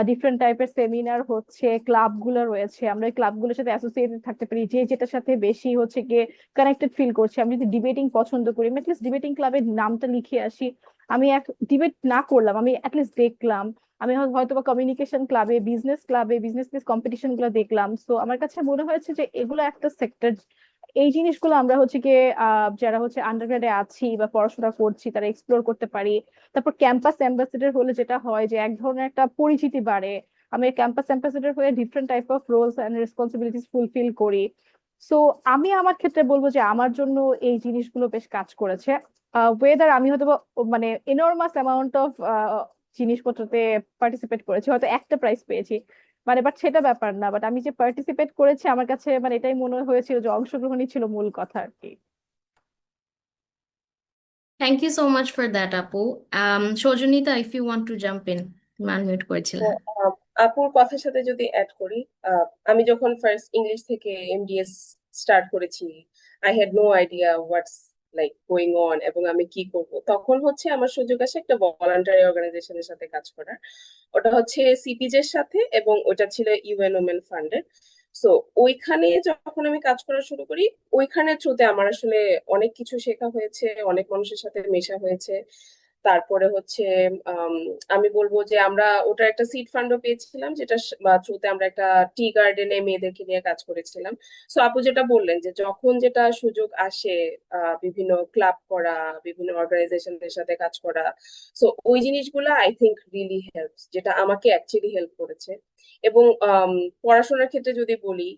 ডিফারেন্ট টাইপের সেমিনার হচ্ছে, ক্লাবগুলো রয়েছে, আমরা এই ক্লাবগুলোর সাথে অ্যাসোসিয়েটেড থাকতে পারি, যে যেটার সাথে বেশি হচ্ছে গিয়ে কানেক্টেড ফিল করছি। আমি যদি ডিবেটিং পছন্দ করি, আমি অ্যাটলিস্ট ডিবেটিং ক্লাবের নামটা লিখে আসি, আমি এক ডিবেট না করলাম, আমি অ্যাটলিস্ট দেখলাম, আমি হয়তো বা কমিউনিকেশন ক্লাবে, বিজনেস কম্পিটিশন গুলো দেখলাম। সো আমার কাছে মনে হয়েছে যে এগুলো একটা সেক্টর, এই জিনিসগুলো আমরা হচ্ছে গিয়ে যারা হচ্ছে আন্ডারগ্রেডে আছি বা পড়াশোনা করছি তারা এক্সপ্লোর করতে পারি। তারপর ক্যাম্পাস অ্যাম্বাসেডর হলে যেটা হয় যে এক ধরনের একটা পরিচিতি বাড়ে। আমি ক্যাম্পাস অ্যাম্বাসেডর হয়ে different type of roles and responsibilities fulfil করি। সো আমি আমার ক্ষেত্রে বলবো যে আমার জন্য এই জিনিসগুলো বেশ কাজ করেছে। ওয়েদার আমি হয়তো বা মানে এনর্মাস অ্যামাউন্ট অফ জিনিসপত্রতে পার্টিসিপেট করেছি, হয়তো একটা প্রাইজ পেয়েছি মানে, বাট সেটা ব্যাপার না, বাট আমি যে পার্টিসিপেট করেছি আমার কাছে মানে এটাই মনে হয়েছিল যে অংশগ্রহণই ছিল মূল কথা আর কি। Thank you so much for that আপু। Soujanita, if you want to jump in, unmute তো করেছিলেন। আপুর কথার সাথে যদি অ্যাড করি, আমি যখন ফার্স্ট ইংলিশ থেকে এমডিএস স্টার্ট করেছি, I had no idea what's like going on এবং আমি কি করব। তখন হচ্ছে আমার সুযোগ আসে একটা ভলান্টারি অর্গানাইজেশনের সাথে কাজ করার। ওটা হচ্ছে সিপিজে এর সাথে, এবং ওটা ছিল ইউএন ওমেন ফান্ডের। সো ওইখানে যখন আমি কাজ করা শুরু করি, ওইখানের থ্রুতে আমার আসলে অনেক কিছু শেখা হয়েছে, অনেক মানুষের সাথে মেশা হয়েছে। তারপরে হচ্ছে আম, আমি বলবো যে আমরা ওটার একটা সিড ফান্ডও পেয়েছিলাম, যেটা থ্রুতে আমরা একটা টি গার্ডেনে মেয়েদেরকে নিয়ে কাজ করেছিলাম। সো আপু যেটা বললেন যে যখন যেটা সুযোগ আসে, বিভিন্ন ক্লাব করা, বিভিন্ন অর্গানাইজেশনের সাথে কাজ করা, সো ওই জিনিসগুলো আই থিঙ্ক রিয়েলি হেল্পস, যেটা আমাকে অ্যাকচুয়ালি হেল্প করেছে। এবং পড়াশোনার ক্ষেত্রে যদি বলি,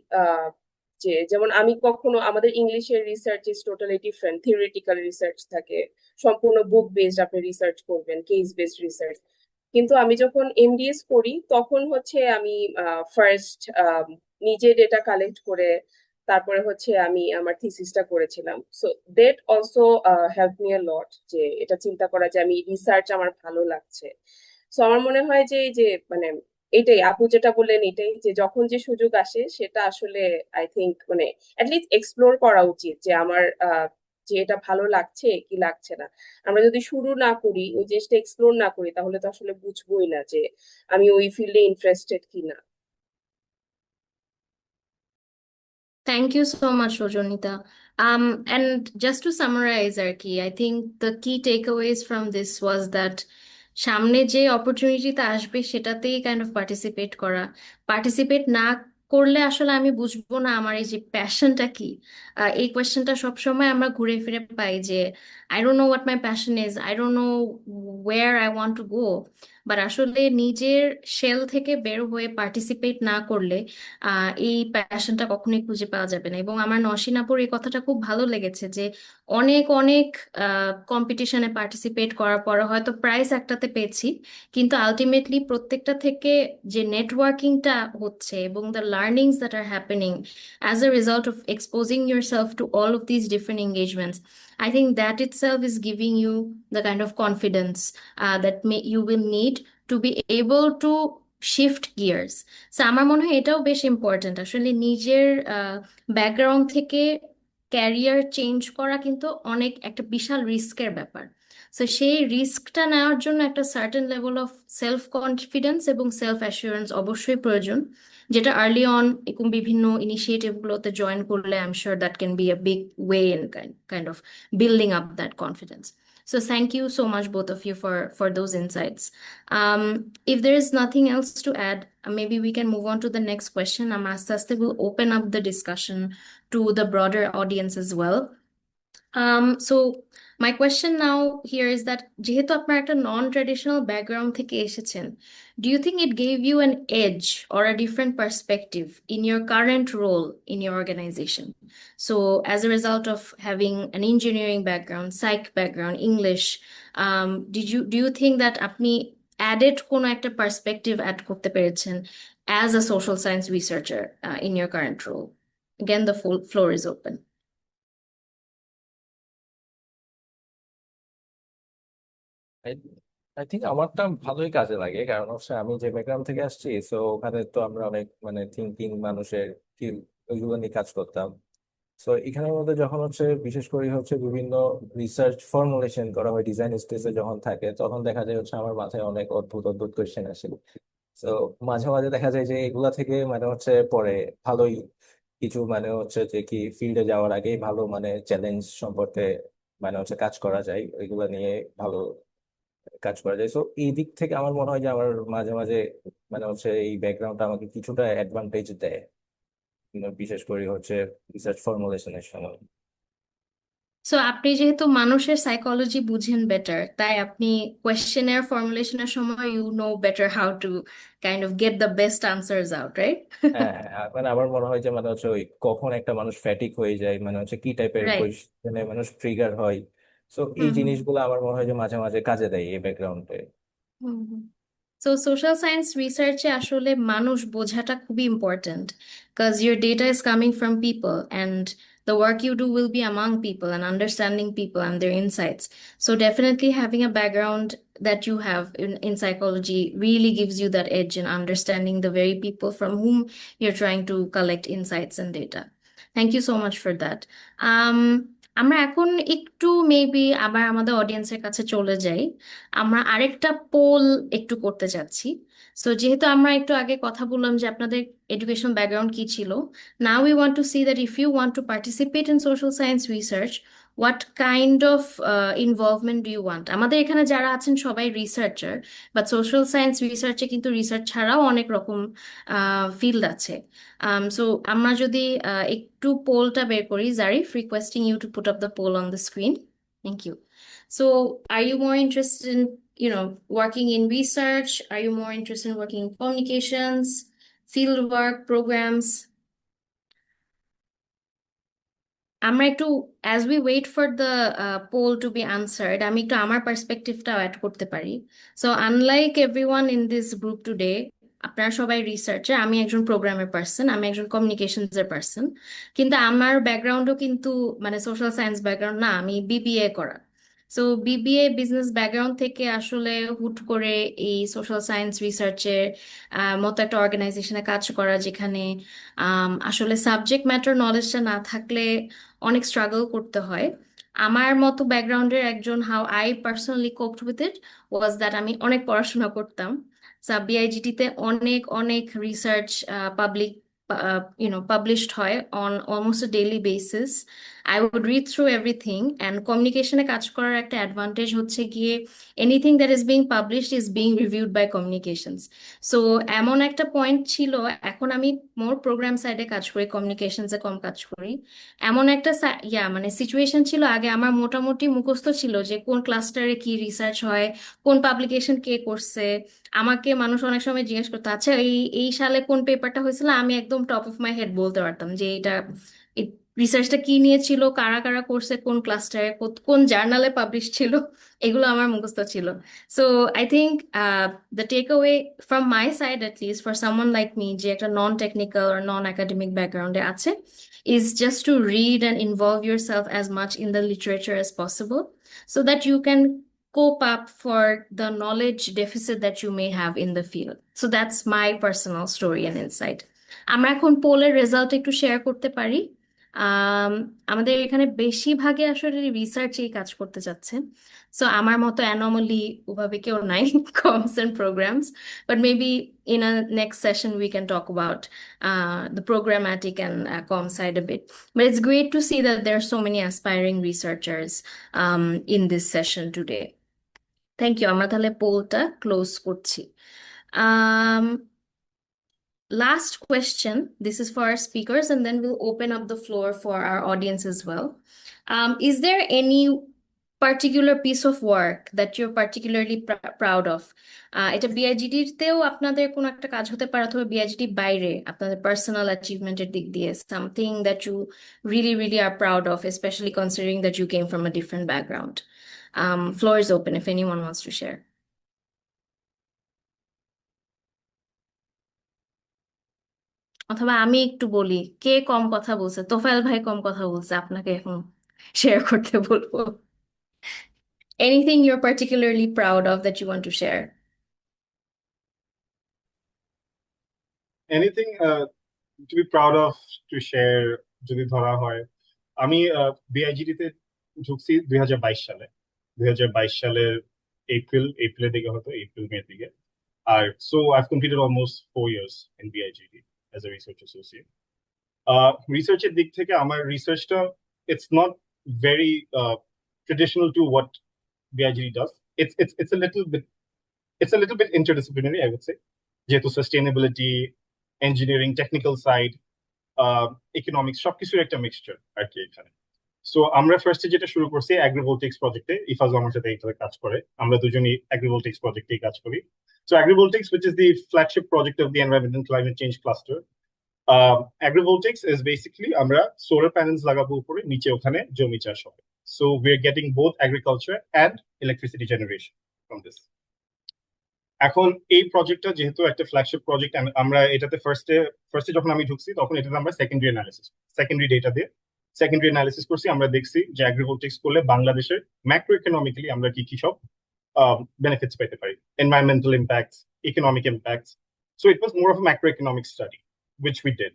যে যেমন আমি কখনো, আমাদের ইংলিশের research is totally different, theoretical research থাকে, সম্পূর্ণ বুক বেসড আপনি রিসার্চ করবেন, কেস বেসড রিসার্চ। কিন্তু আমি যখন এমডিএস করি তখন হচ্ছে আমি ফার্স্ট নিজে ডেটা কালেক্ট করে তারপরে হচ্ছে আমি আমার থিসিসটা করেছিলাম। So that also help me a lot, যে এটা চিন্তা করা যে আমি রিসার্চ আমার ভালো লাগছে। সো আমার মনে হয় যে এই যে মানে এটাই আপু যেটা বললেন, এটাই যে যখন যে সুযোগ আসে সেটা আসলে আই থিঙ্ক মানে অ্যাটলিস্ট এক্সপ্লোর করা উচিত, যে আমার যে এটা ভালো লাগছে কি লাগছে না। আমরা যদি শুরু না করি, ওই জিনিসটা এক্সপ্লোর না করি, তাহলে তো আসলে বুঝবোই না যে আমি ওই ফিল্ডে ইন্টারেস্টেড কিনা। Thank you so much, Rojonita. And just to summarize, Arki, I think the key takeaways from this was that সামনে যে অপরচুনিটিটা আসবে সেটাতেই কাইন্ড অফ পার্টিসিপেট করা। পার্টিসিপেট না করলে আসলে আমি বুঝবো না আমার এই যে প্যাশনটা কি। এই কোয়েশ্চেনটা সবসময় আমরা ঘুরে ফিরে পাই যে I don't know what my passion is, I don't know wire I want to go. But আসলে নিজের শেল থেকে বের হয়ে পার্টিসিপেট না করলে এই প্যাশনটা কখনোই খুঁজে পাওয়া যাবে না। এবং আমার নসীন আপুর এই কথাটা খুব ভালো লেগেছে যে অনেক অনেক কম্পিটিশনে পার্টিসিপেট করার পরে হয়তো প্রাইজ একটাতে পেয়েছি, কিন্তু আলটিমেটলি প্রত্যেকটা থেকে যে নেটওয়ার্কিংটা হচ্ছে এবং the learnings that are happening as a result of exposing your self to all of this different engagements, I think that itself is giving you the kind of confidence you will need to be able to shift gears. So আমার মনে হয় এটাও বেশ ইম্পর্ট্যান্ট, আসলে নিজের ব্যাকগ্রাউন্ড থেকে ক্যারিয়ার চেঞ্জ করা কিন্তু অনেক একটা বিশাল রিস্কের ব্যাপার। সো সেই রিস্কটা নেওয়ার জন্য একটা certain level of self confidence এবং সেলফ অ্যাসুরেন্স অবশ্যই প্রয়োজন, যেটা আর্লি অন এরকম বিভিন্ন ইনিশিয়েটিভগুলোতে জয়েন করলে I am sure that can be a big way in kind of building up that confidence. So thank you so much, both of you, for those insights. If there is nothing else to add, maybe we can move on to the next question. Aste aste will open up the discussion to the broader audience as well. So my question now here is that যেহেতু আপনার একটা non-traditional background থেকে এসেছেন, do you think it gave you an edge or a different perspective in your current role in your organization? So as a result of having an engineering background, psych background, English, do you think that আপনি added কোনো একটা perspective add করতে পেরেছেন as a social science researcher in your current role? Again, the full floor is open. I think আমারটা ভালোই কাজে লাগে, কারণ হচ্ছে আমি যে ব্যাকগ্রাউন্ড থেকে আসছি, সো ওখানে তো আমরা অনেক মানে থিঙ্কিং মানুষের স্কিল ওইগুলো নিয়ে কাজ করতাম। সো এখানের মধ্যে যখন হচ্ছে বিশেষ করে হচ্ছে বিভিন্ন রিসার্চ ফর্মুলেশন করা হয় ডিজাইন স্টেজে যখন থাকে, তখন দেখা যায় হচ্ছে আমার মাথায় অনেক অদ্ভুত অদ্ভুত কোয়েশ্চেন আসে। তো মাঝে মাঝে দেখা যায় যে এগুলা থেকে মানে হচ্ছে পরে ভালোই কিছু মানে হচ্ছে যে কি ফিল্ডে যাওয়ার আগেই ভালো মানে চ্যালেঞ্জ সম্পর্কে মানে হচ্ছে কাজ করা যায়, ওইগুলা নিয়ে ভালো কাজ করা যায়। সো এই দিক থেকে আমার মনে হয় যে আমার মাঝে মাঝে মানে হচ্ছে এই ব্যাকগ্রাউন্ডটা আমাকে কিছুটা অ্যাডভান্টেজ দেয়, বিশেষ করে হচ্ছে রিসার্চ ফর্মুলেশনের সময়। সো আপনি যেহেতু মানুষের সাইকোলজি বুঝেন বেটার, তাই আপনি কোয়েশ্চেনের ফর্মুলেশনের সময় you know better how to kind of get the best answers out, right? হ্যাঁ, মানে আমার মনে হয় যে মানে হচ্ছে ওই কখন একটা মানুষ ফ্যাটিক হয়ে যায়, মানে হচ্ছে কি টাইপের রাইট। কোয়েশ্চেনে মানুষ ট্রিগার হয়। সো এই হুম হুম জিনিসগুলো আমার মনে হয় যে মাঝে মাঝে কাজে দেয় এই ব্যাকগ্রাউন্ডে। হুম হুম। সো সোশ্যাল সায়েন্স রিসার্চে আসলে মানুষ বোঝাটা খুবই ইম্পর্ট্যান্ট, কাজ your data is coming from people and the work you do will be among people and understanding people and their insights. So definitely having a background that you have in psychology really gives you that edge in understanding the very people from whom you're trying to collect insights and data. Thank you so much for that. Um, আমরা এখন একটু মেবি আবার আমাদের অডিয়েন্সের কাছে চলে যাই। আমরা আরেকটা পোল একটু করতে চাচ্ছি। সো যেহেতু আমরা একটু আগে কথা বললাম যে আপনাদের এডুকেশন ব্যাকগ্রাউন্ড কি ছিল, now we want to see that if you want to participate in social science research, what kind of involvement do you want? আমাদের এখানে যারা আছেন সবাই রিসার্চার, বাট সোশ্যাল সায়েন্স রিসার্চে কিন্তু রিসার্চ ছাড়াও অনেক রকম ফিল্ড আছে। সো আমরা যদি একটু পোলটা বের করি, Zarif, requesting you to put up the poll on the screen. Thank you. So, are you more interested in, working in research? Are you more interested in working in communications, field work, programs? আমরা একটু as we wait for the poll to be answered, আমি একটু আমার পার্সপেক্টিভটাও অ্যাড করতে পারি। So unlike everyone in this group today, আপনারা সবাই রিসার্চার, আমি একজন প্রোগ্রামের পার্সন, আমি একজন কমিউনিকেশনসের পার্সন, কিন্তু আমার ব্যাকগ্রাউন্ডও কিন্তু মানে সোশ্যাল সায়েন্স ব্যাকগ্রাউন্ড না, আমি বিবিএ করা। সো বিবিএ বিজনেস ব্যাকগ্রাউন্ড থেকে আসলে হুট করে এই সোশ্যাল সায়েন্স রিসার্চের মতো একটা অর্গানাইজেশনে কাজ করা, যেখানে আসলে সাবজেক্ট ম্যাটার নলেজটা না থাকলে অনেক স্ট্রাগল করতে হয়। আমার মতো ব্যাকগ্রাউন্ডের একজন, how I personally coped with it was that আমি অনেক পড়াশোনা করতাম। সাব বিআইজিটিতে অনেক অনেক রিসার্চ পাবলিক পাবলিশড হয় on almost a daily basis. I would read through everything, and কমিউনিকেশনে কাজ করার একটা অ্যাডভান্টেজ হচ্ছে গিয়ে anything that is being published is being reviewed by communications. So এমন একটা পয়েন্ট ছিল, এখন আমি মোর প্রোগ্রাম সাইডে কাজ করি, কমিউনিকেশনসে কম কাজ করি। এমন একটা মানে সিচুয়েশন ছিল, আগে আমার মোটামুটি মুখস্থ ছিল যে কোন ক্লাস্টারে কি রিসার্চ হয়, কোন পাবলিকেশন কে করছে। আমাকে মানুষ অনেক সময় জিজ্ঞেস করতো, আচ্ছা এই এই সালে কোন পেপারটা হয়েছিল, আমি একদম টপ অফ মাই হেড বলতে পারতাম যে এটা রিসার্চটা কি নিয়ে ছিল, কারা কারা করছে, কোন ক্লাস্টারে, কোন জার্নালে পাবলিশ ছিল, এগুলো আমার মুখস্থ ছিল। So I think the takeaway from my side, at least for someone like me যে একটা নন টেকনিক্যাল আর নন একাডেমিক ব্যাকগ্রাউন্ডে আছে, is just to read and involve yourself as much in the literature as possible so that you can cope up for the knowledge deficit that you may have in the field. So that's my personal story and insight. আমরা এখন পোলের রেজাল্ট একটু শেয়ার করতে পারি। আম, আমাদের এখানে বেশিরভাগে আসলে রিসার্চেই কাজ করতে যাচ্ছে। সো আমার মতো অ্যানোমালি ওভাবে কেউ নাই, comms and programmes, but maybe in a next session we can talk about the programmatic and com side a bit. But it's great to see that there are so many aspiring researchers in this session today. Thank you. আমরা তাহলে পোলটা ক্লোজ করছি। Um, Last question. This is for our speakers, and then we'll open up the floor for our audience as well. Is there any particular piece of work that you're particularly proud of? এটা বিআইজিটির তেও আপনাদের কোনো একটা কাজ হতে পারে, অথবা বিআইজিটি বাইরে আপনাদের পার্সোনাল অ্যাচিভমেন্টের দিক দিয়ে something that you really, really are proud of, especially considering that you came from a different background. Floor is open if anyone wants to share. অথবা আমি একটু বলি, কে কম কথা বলছে? তোফায়েল ভাই কম কথা বলছে, আপনাকে এখন শেয়ার করতে বলবো। Anything you're particularly proud of that you want to share? Anything to be proud of to share যদি ধরা হয়, আমি বিআইজিটিতে ঢুকছি 2022 সালে। 2022 সালের এপ্রিলের দিকে, হয়তো এপ্রিল মের দিকে। আর so I've completed almost 4 years in BIGT as a research associate. রিসার্চের দিক থেকে আমার রিসার্চটা, it's not very traditional to what BIGT does. it's a little bit interdisciplinary, I would say. যেহেতু sustainability, engineering, technical side, economics সবকিছুর একটা মিক্সচার আর কি এখানে। সো আমরা ফার্স্টে যেটা শুরু করছি অ্যাগ্রিভোল্টিক্স প্রজেক্টে, ইফাজ আমার সাথে এইটাতে কাজ করে, আমরা দুজনই অ্যাগ্রিভোল্টিক্স প্রজেক্টেই কাজ করি। So agrivoltaics, which is the flagship project of the Environment and Climate Change Cluster. Agrivoltaics is basically আমরা solar panels লাগাবো উপরে, নিচে ওখানে জমি চাষ হবে। So we're getting both agriculture and electricity generation from this. এখন এই প্রজেক্টটা যেহেতু একটা ফ্ল্যাগশিপ প্রজেক্ট, আমরা এটাতে ফার্স্টে যখন আমি ঢুকছি তখন এটাতে আমরা সেকেন্ডারি ডেটা দিয়ে সেকেন্ডারি অ্যানালিসিস করছি। আমরা দেখছি যে অ্যাগ্রিভোল্টিক্স করলে বাংলাদেশের ম্যাক্রো ইকোনমিক্যালি আমরা কি কি সব বেনিফিটস পেতে পারি, environmental impacts, economic impacts. So it was more of macro economic study which we did,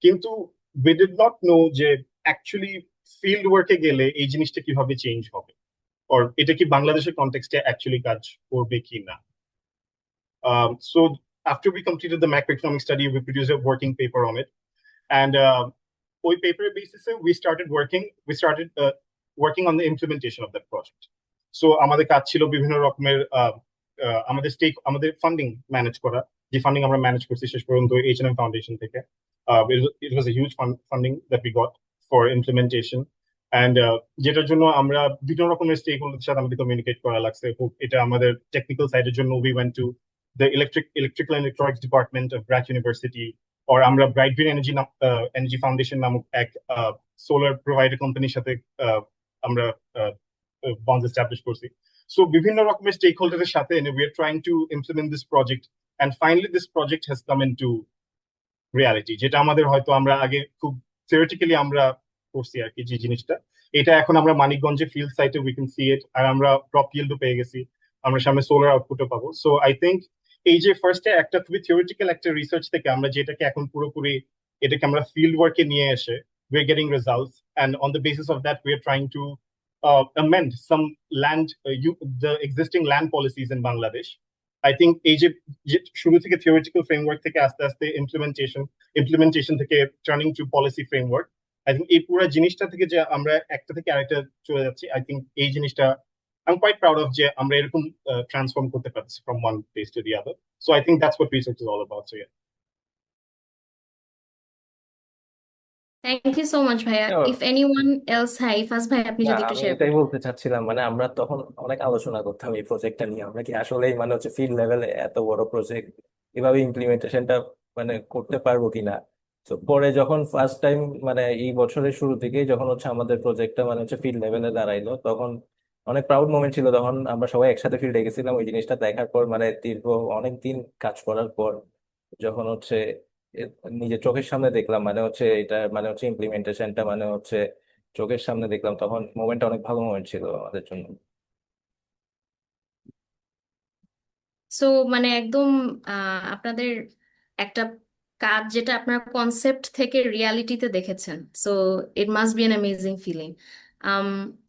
কিন্তু we did not know যে অ্যাকচুয়ালি ফিল্ড ওয়ার্কে গেলে এই জিনিসটা কিভাবে চেঞ্জ হবে, or এটা কি বাংলাদেশের কনটেক্সটে অ্যাকচুয়ালি কাজ করবে কি না। So after we completed the macroeconomic study, we produced a working paper on it, and ওই paper basis we started working on the implementation of that project. So আমাদের কাজ ছিল বিভিন্ন রকমের আমাদের ফান্ডিং ম্যানেজ করা, যে ফান্ডিং আমরা ম্যানেজ করছি শেষ পর্যন্ত H&M Foundation থেকে। It was a huge funding that we got for implementation, and যেটার জন্য আমরা বিভিন্ন রকমের স্টেক হোল্ডারদের সাথে আমাদের কমিউনিকেট করা লাগছে। এটা আমাদের টেকনিক্যাল সাইডের জন্য we went to the electrical and electronics department of Grant University, or আমরা Bright Green Energy Foundation নামক এক সোলার প্রোভাইডার কোম্পানির সাথে আমরা bonds establish করছি। So বিভিন্ন রকমের স্টেক হোল্ডারের সাথে we are trying to implement this project, and finally this project has come into reality, যেটা আমাদের হয়তো আমরা আগে খুব theoretically আমরা করছি আর কি যে জিনিসটা, এটা এখন আমরা মানিকগঞ্জে ফিল্ড সাইটে we can see it, আর আমরা ক্রপ ইয়েল্ডও পেয়ে গেছি, আমরা সামনে সোলার আউটপুটও পাবো। সো আই থিঙ্ক এই যে ফার্স্টে একটা খুবই থিওরিটিক্যাল একটা রিসার্চ থেকে আমরা যেটাকে এখন পুরোপুরি এটাকে আমরা ফিল্ড ওয়ার্কে নিয়ে এসে we are getting results, and on the basis of that we are trying to amend some the existing land policies in Bangladesh. I think এই যে শুরু থেকে theoretical framework থেকে আস্তে আস্তে implementation থেকে turning to policy framework, I think এই পুরো জিনিসটা থেকে যে আমরা একটা থেকে আরেকটা চলে যাচ্ছি, I think এই জিনিসটা I'm quite proud of যে আমরা এরকম transform করতে পারছি from one place to the other. So I think that's what research is all about. So yeah. Thank you so much, ভাইয়া। Yeah. If anyone else, hi, Ifaz ভাই, আপনি না, যদি একটু আমি শেয়ার এটাই করেন। বলতে চাচ্ছিলাম, মানে আমরা তখন অনেক আলোচনা করতাম এই প্রজেক্টটা নিয়ে, আমরা কি আসলেই মানে হচ্ছে ফিল্ড লেভেলে এত বড় প্রজেক্ট এভাবে ইমপ্লিমেন্টেশনটা মানে করতে পারবো কিনা। তো পরে যখন ফার্স্ট টাইম মানে এই বছরের শুরু থেকেই যখন হচ্ছে আমাদের প্রজেক্টটা মানে হচ্ছে ফিল্ড লেভেলে দাঁড়াইলো, তখন অনেক প্রাউড মোমেন্ট ছিল। তখন আমরা সবাই একসাথে ফিল্ডে গেছিলাম, ওই জিনিসটা দেখার পর মানে দীর্ঘ অনেক দিন কাজ করার পর যখন হচ্ছে নিজের চোখের সামনে দেখলাম, মানে হচ্ছে এটা মানে হচ্ছে ইমপ্লিমেন্টেশনটা মানে হচ্ছে চোখের সামনে দেখলাম, তখন মোমেন্টটা অনেক ভালো মোমেন্ট ছিল আমাদের জন্য। সো মানে একদম আপনাদের একটা কাজ যেটা আপনারা কনসেপ্ট থেকে রিয়ালিটিতে দেখেছেন, so it must be an amazing feeling.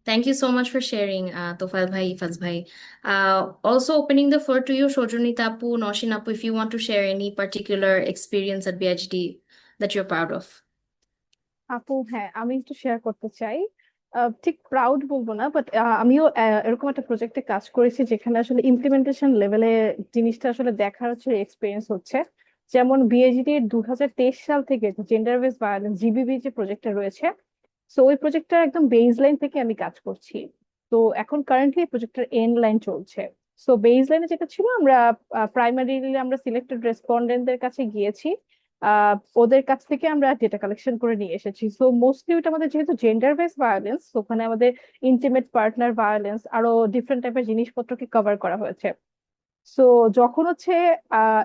Thank you so much for sharing, Tofail ভাই, ইফাজ ভাই। Also opening the floor to you, Shojunita Apu, Noshin Apu, if you want to share any particular experience at BHD that you're proud of. আপু, হ্যাঁ, আমি একটু শেয়ার করতে চাই। ঠিক প্রাউড বলবো না, বাট আমিও এরকম একটা প্রজেক্টে কাজ করেছি যেখানে আসলে ইমপ্লিমেন্টেশন লেভেলে জিনিসটা আসলে দেখার হচ্ছে এক্সপিরিয়েন্স হচ্ছে। যেমন বিএইচডি 2023 সাল থেকে জেন্ডার বেস ভায়োলেন্স জিবিবি যে প্রজেক্টটা রয়েছে, সো ওই প্রজেক্টটা একদম বেস লাইন থেকে আমি কাজ করছি। তো এখন কারেন্টলি প্রজেক্টের এন্ড লাইন চলছে। সো বেস লাইনে যেটা ছিল, আমরা প্রাইমারিলি আমরা সিলেক্টেড রেসপন্ডেন্টদের কাছে গিয়েছি, ওদের কাছ থেকে আমরা ডেটা কালেকশন করে নিয়ে এসেছি। সো মোস্টলি ওটা আমাদের যেহেতু জেন্ডার বেস ভায়োলেন্স, ওখানে আমাদের ইন্টিমেট পার্টনার ভায়োলেন্স আরো ডিফারেন্ট টাইপের জিনিসপত্রকে কভার করা হয়েছে। সো যখন হচ্ছে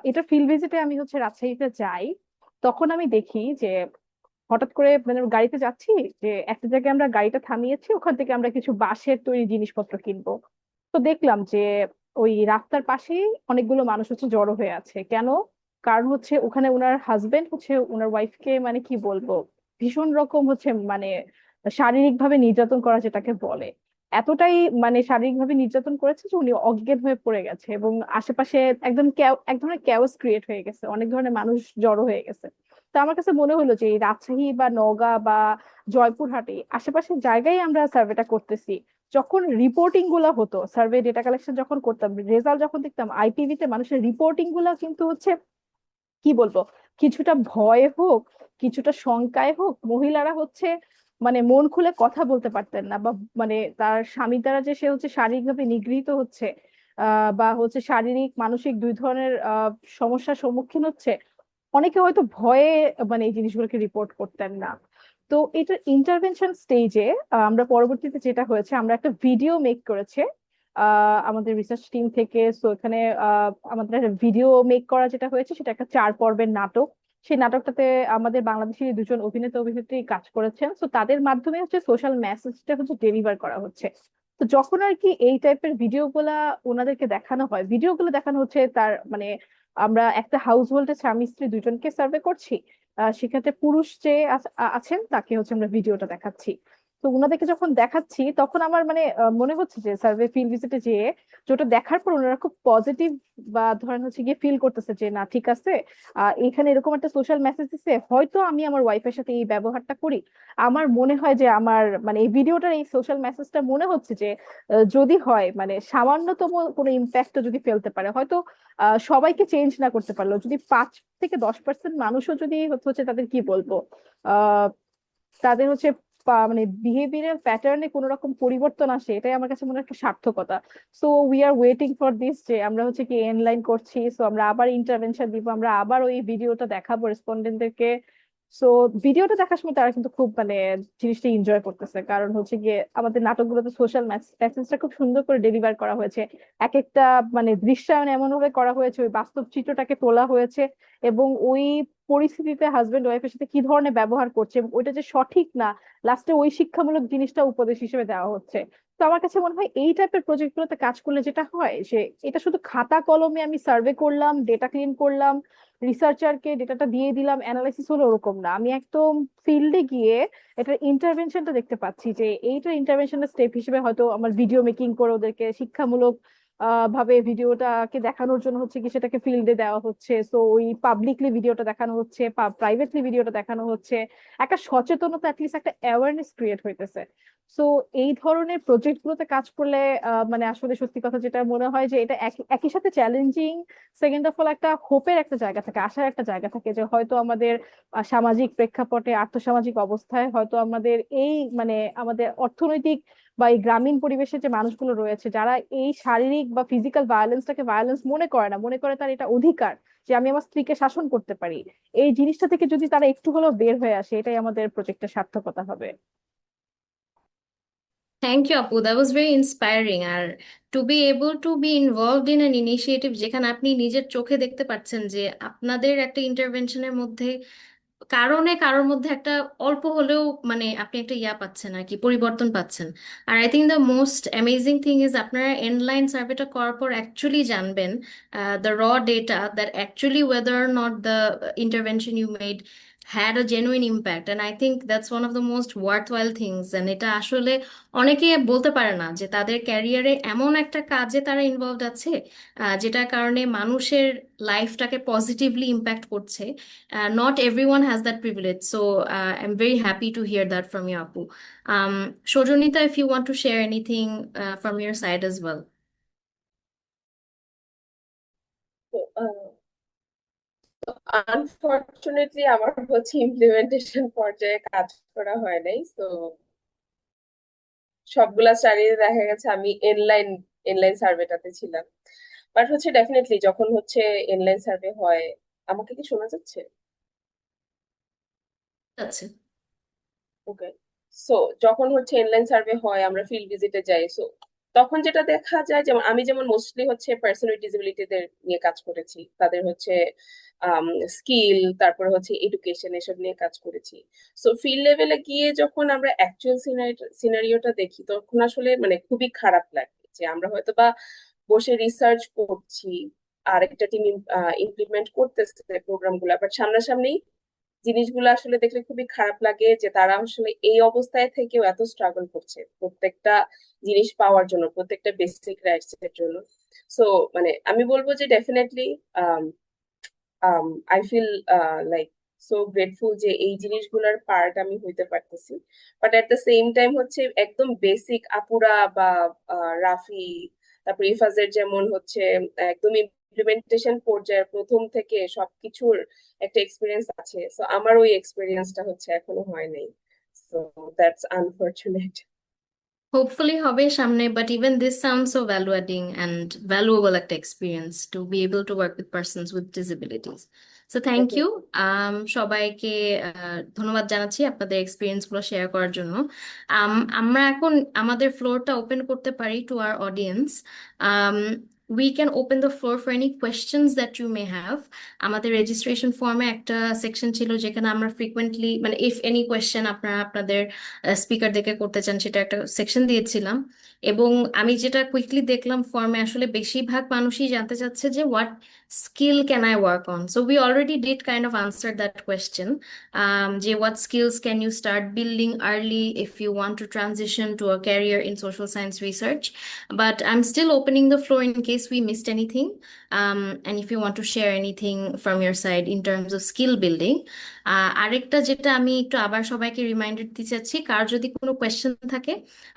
এটা ফিল্ড ভিজিটে আমি হচ্ছে রাজশাহীতে যাই, তখন আমি দেখি যে হঠাৎ করে মানে গাড়িতে যাচ্ছি, যে একটা জায়গায় আমরা গাড়িটা থামিয়েছি, ওখান থেকে আমরা কিছু বাঁশের তৈরি জিনিসপত্র কিনবো। তো দেখলাম যে ওই রাস্তার পাশেই অনেকগুলো মানুষ হচ্ছে জড়ো হয়ে আছে। কেন? কারণ হচ্ছে ওখানে ওনার হাজবেন্ড হচ্ছে ওনার ওয়াইফকে মানে কি বলবো, ভীষণ রকম হচ্ছে মানে শারীরিক ভাবে নির্যাতন করা যেটাকে বলে, এতটাই মানে শারীরিক ভাবে নির্যাতন করেছে যে উনি অজ্ঞান হয়ে পড়ে গেছে, এবং আশেপাশে একদম এক ধরনের ক্যাওস ক্রিয়েট হয়ে গেছে, অনেক ধরনের মানুষ জড়ো হয়ে গেছে। তো আমার কাছে মনে হলো যে এই রাজশাহী বা নওগাঁ বা জয়পুরহাটে আশেপাশের জায়গায় আমরা সার্ভেটা করতেছি, যখন রিপোর্টিং গুলা হতো, সার্ভে ডেটা কালেকশন যখন করতাম, রেজাল্ট যখন দেখতাম, আইপিভিতে মানুষের রিপোর্টিং গুলা কিন্তু হচ্ছে কি বলবো, কিছুটা ভয়ে হোক, কিছুটা শঙ্কায় হোক, মহিলারা হচ্ছে মানে মন খুলে কথা বলতে পারতেন না, বা মানে তার স্বামীর দ্বারা যে সে হচ্ছে শারীরিকভাবে নিগৃহীত হচ্ছে, বা হচ্ছে শারীরিক মানসিক দুই ধরনের সমস্যার সম্মুখীন হচ্ছে, অনেকে হয়তো ভয়ে মানে এই জিনিসগুলোকে রিপোর্ট করতেন না। তো এটার ইন্টারভেনশন স্টেজে আমরা পরবর্তীতে যেটা হয়েছে, আমরা একটা ভিডিও মেক করেছে আমাদের রিসার্চ টিম থেকে। সো এখানে আমাদের একটা ভিডিও মেক করা যেটা হয়েছে, সেটা একটা 4 পর্বের নাটক। সেই নাটকটাতে আমাদের বাংলাদেশের দুজন অভিনেতা অভিনেত্রী কাজ করেছেন। সো তাদের মাধ্যমে হচ্ছে সোশ্যাল মেসেজটা হচ্ছে ডেলিভার করা হচ্ছে। তো যখন আর কি এই টাইপের ভিডিওগুলা ওনাদেরকে দেখানো হয়, ভিডিওগুলো দেখানো হচ্ছে তার মানে আমরা একটা হাউস হোল্ডে স্বামী স্ত্রী দুজনকে সার্ভে করছি, সেক্ষেত্রে পুরুষ যে আছেন তাকে হচ্ছে আমরা ভিডিওটা দেখাচ্ছি। তো ওনাদেরকে যখন দেখাচ্ছি তখন আমার মানে মনে হচ্ছে যে সার্ভে ফিল্ড ভিজিটে যেয়ে যেটা দেখার পর ওনারা খুব পজিটিভ, বা ধরেন হচ্ছে গিয়ে ফিল করতেছে যে না ঠিক আছে, এখানে এরকম একটা সোশ্যাল মেসেজ দিছে, হয়তো আমি আমার ওয়াইফের সাথে এই ব্যবহারটা করি, আমার মনে হয় যে আমার মানে এই ভিডিওটার এই সোশ্যাল মেসেজটা মনে হচ্ছে যে যদি হয় মানে সামান্যতম কোনো ইম্প্যাক্ট যদি ফেলতে পারে, হয়তো সবাইকে চেঞ্জ না করতে পারলো, যদি 5 থেকে 10% মানুষও যদি হচ্ছে তাদের কি বলবো আহ তাদের হচ্ছে মানে বিহেভিয়ারাল প্যাটার্নে কোনো রকম পরিবর্তন আসে, এটাই আমার কাছে মনে হয় একটা সার্থকতা। So we are waiting for this, যে আমরা হচ্ছে কি এনলাইন করছি, সো আমরা আবার ইন্টারভেনশন দিব, আমরা আবার ওই ভিডিওটা দেখাবো রেসপন্ডেন্টদেরকে। সো ভিডিওটা দেখার সময় তারা কিন্তু খুব মানে জিনিসটা এনজয় করতেছে, কারণ হচ্ছে গিয়ে আমাদের নাটকগুলোতে সোশ্যাল মেসেজটা খুব সুন্দর করে ডেলিভার করা হয়েছে। এক একটা মানে দৃশ্যায়ন এমন ভাবে করা হয়েছে, ওই বাস্তব চিত্রটাকে তোলা হয়েছে, এবং ওই পরিস্থিতিতে হাজবেন্ড ওয়াইফের সাথে কি ধরনের ব্যবহার করছে এবং ওইটা যে সঠিক না, লাস্টে ওই শিক্ষামূলক জিনিসটা উপদেশ হিসেবে দেওয়া হচ্ছে। তো আমার কাছে মনে হয় এই টাইপের প্রজেক্ট গুলোতে কাজ করলে যেটা হয় যে এটা শুধু খাতা কলমে আমি সার্ভে করলাম, ডেটা ক্লিন করলাম, রিসার্চারকে ডেটাটা দিয়ে দিলাম, অ্যানালাইসিস হলো, ওরকম না। আমি একদম ফিল্ডে গিয়ে এটার ইন্টারভেনশনটা দেখতে পাচ্ছি, যে এইটার ইন্টারভেনশনের স্টেপ হিসেবে হয়তো আমার ভিডিও মেকিং করে ওদেরকে শিক্ষামূলক ভাবে ভিডিওটাকে দেখানোর জন্য হচ্ছে কি সেটাকে ফিল্ডে দেওয়া হচ্ছে, সো ওই পাবলিকলি ভিডিওটা দেখানো হচ্ছে, প্রাইভেটলি ভিডিওটা দেখানো হচ্ছে, একটা সচেতনতা, অ্যাটলিস্ট একটা অ্যাওয়ারনেস ক্রিয়েট হইতেছে। সো এই ধরনের প্রজেক্ট গুলোতে কাজ করলে মানে আসলে সত্যি কথা যেটা মনে হয় যে এটা একই সাথে চ্যালেঞ্জিং, সেকেন্ড অফ অল একটা হোপের একটা জায়গা থাকে, আশার একটা জায়গা থাকে, যে হয়তো আমাদের সামাজিক প্রেক্ষাপটে আর্থসামাজিক অবস্থায় হয়তো আমাদের এই মানে আমাদের অর্থনৈতিক বা এই গ্রামীণ পরিবেশে যে মানুষগুলো রয়েছে যারা এই শারীরিক বা ফিজিক্যাল ভায়োলেন্সটাকে ভায়োলেন্স মনে করে না, মনে করে তার এটা অধিকার যে আমি আমার স্ত্রীকে শাসন করতে পারি, এই জিনিসটা থেকে যদি তারা একটু হলেও বের হয়ে আসে, এটাই আমাদের প্রজেক্টের সার্থকতা হবে। থ্যাংক ইউ আপু, দ্যাট ওয়াজ ভেরি ইন্সপায়ারিং। আর to be able to be involved in an initiative যেখানে আপনি নিজের চোখে দেখতে পাচ্ছেন যে আপনাদের একটা ইন্টারভেনশনের মধ্যে কারণে কারোর মধ্যে একটা অল্প হলেও মানে আপনি একটা ইয়া পাচ্ছেন আর কি, পরিবর্তন পাচ্ছেন। আর I think the most amazing thing is আপনারা এন্ডলাইন সার্ভেটা করার পর অ্যাকচুয়ালি জানবেন the raw data that actually whether or not the intervention you made had a genuine impact, and I think that's one of the most worthwhile things. And এটা আসলে অনেকে বলতে পারে না যে তাদের ক্যারিয়ারে এমন একটা কাজে তারা ইনভলভড আছে যেটার কারণে মানুষের লাইফটাকে পজিটিভলি ইম্প্যাক্ট করছে. Not everyone has that privilege, so I'm very happy to hear that from you, Apu. Shojanita, if you want to share anything from your side as well. তো আনফরচুনেটলি আমার হচ্ছে ইমপ্লিমেন্টেশন পর্যায়ে কাজ করা হয় নাই, তো সবগুলা স্টাডিতে দেখা গেছে আমি এনলাইন সার্ভেটাতে ছিলাম। বাট হচ্ছে ডেফিনেটলি যখন হচ্ছে এনলাইন সার্ভে হয়, আমাকে কি শোনা যাচ্ছে? That's it. ওকে। সো যখন হচ্ছে এনলাইন সার্ভে হয়, আমরা ফিল্ড ভিজিটে যাই, সো তখন যেটা দেখা যায়, যেমন আমি যেমন মোস্টলি হচ্ছে পার্সন উইথ ডিসেবিলিটিদের নিয়ে কাজ করেছি, তাদের হচ্ছে স্কিল, তারপরে হচ্ছে এডুকেশন, এসব নিয়ে কাজ করেছি। সো ফিল্ড লেভেলে গিয়ে যখন আমরা অ্যাকচুয়াল সিনারিওটা দেখি, তখন আসলে মানে খুবই খারাপ লাগে যে আমরা হয়তো বা বসে রিসার্চ করছি আর একটা টিম ইমপ্লিমেন্ট করতেছে প্রোগ্রামগুলো, বাট সামনাসামনি জিনিসগুলো আসলে দেখলে খুবই খারাপ লাগে যে তারা আসলে এই অবস্থায় থেকেও এত স্ট্রাগল করছে প্রত্যেকটা জিনিস পাওয়ার জন্য, প্রত্যেকটা বেসিক রাইটস এর জন্য। সো মানে আমি বলবো যে definitely I feel like so grateful যে এই জিনিসগুলোর পার্ট আমি হইতে পারতেছি। But at the same time হচ্ছে একদম বেসিক আপুরা বা রাফি, তারপর ইফাজের যেমন হচ্ছে একদম ইমপ্লিমেন্টেশন পর্যায়ের প্রথম থেকে সবকিছুর একটা এক্সপিরিয়েন্স আছে, সো আমার ওই এক্সপিরিয়েন্সটা হচ্ছে এখনো হয় নাই। So that's unfortunate. Hopefully হবে সামনে, but even this sounds so value-adding and valuable একটা experience to be able to work with persons with disabilities. So thank you. সবাইকে ধন্যবাদ জানাচ্ছি আপনাদের এক্সপিরিয়েন্স গুলো শেয়ার করার জন্য। আমরা এখন আমাদের ফ্লোরটা ওপেন করতে পারি to our audience. We can open the floor for any questions that you may have. আমাদের রেজিস্ট্রেশন ফর্মে একটা সেকশন ছিল যেখানে আমরা ফ্রিকোয়েন্টলি মানে ইফ এনি কোয়েশ্চেন আপনারা আপনাদের স্পিকারদেরকে করতে চান সেটা একটা সেকশন দিয়েছিলাম। এবং আমি যেটা কুইকলি দেখলাম ফর্মে আসলে বেশিরভাগ মানুষই জানতে চাচ্ছে যে what skill can I work on. So we already did kind of answer that question, যে what skills can you start building early if you want to transition to a career in social science research. But I'm still opening the floor in case we missed anything. And if you want to share anything from your side in terms of skill building. আরেকটা যেটা আমি একটু আবার সবাইকে রিমাইন্ডার দিতে চাচ্ছি, কার যদি কোনো কোয়েশ্চেন থাকে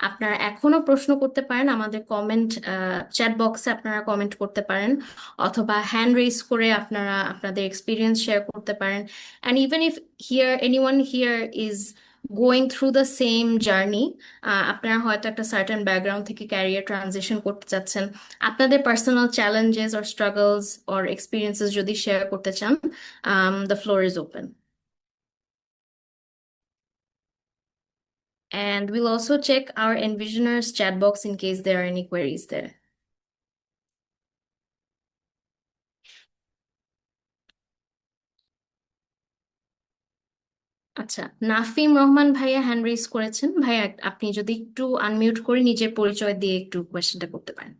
আপনারা এখনো প্রশ্ন করতে পারেন আমাদের কমেন্ট চ্যাট বক্সে, আপনারা কমেন্ট করতে পারেন অথবা হ্যান্ড রেজ করে আপনারা আপনাদের এক্সপিরিয়েন্স শেয়ার করতে পারেন। And even if anyone here is going through the same journey, আপনারা হয়তো একটা সার্টেন ব্যাকগ্রাউন্ড থেকে ক্যারিয়ার ট্রানজিশন করতে চাচ্ছেন, আপনাদের personal challenges or struggles or experiences যদি শেয়ার করতে চান, the floor is open. And we'll also check our Envisioners chat box in case there are any queries there. আচ্ছা, নাফিম রহমান ভাইয়া হ্যান্ড রেজ করেছেন। ভাইয়া আপনি যদি একটু আনমিউট করে নিজের পরিচয় দিয়ে একটু কোয়েশ্চেনটা করতে পারেন।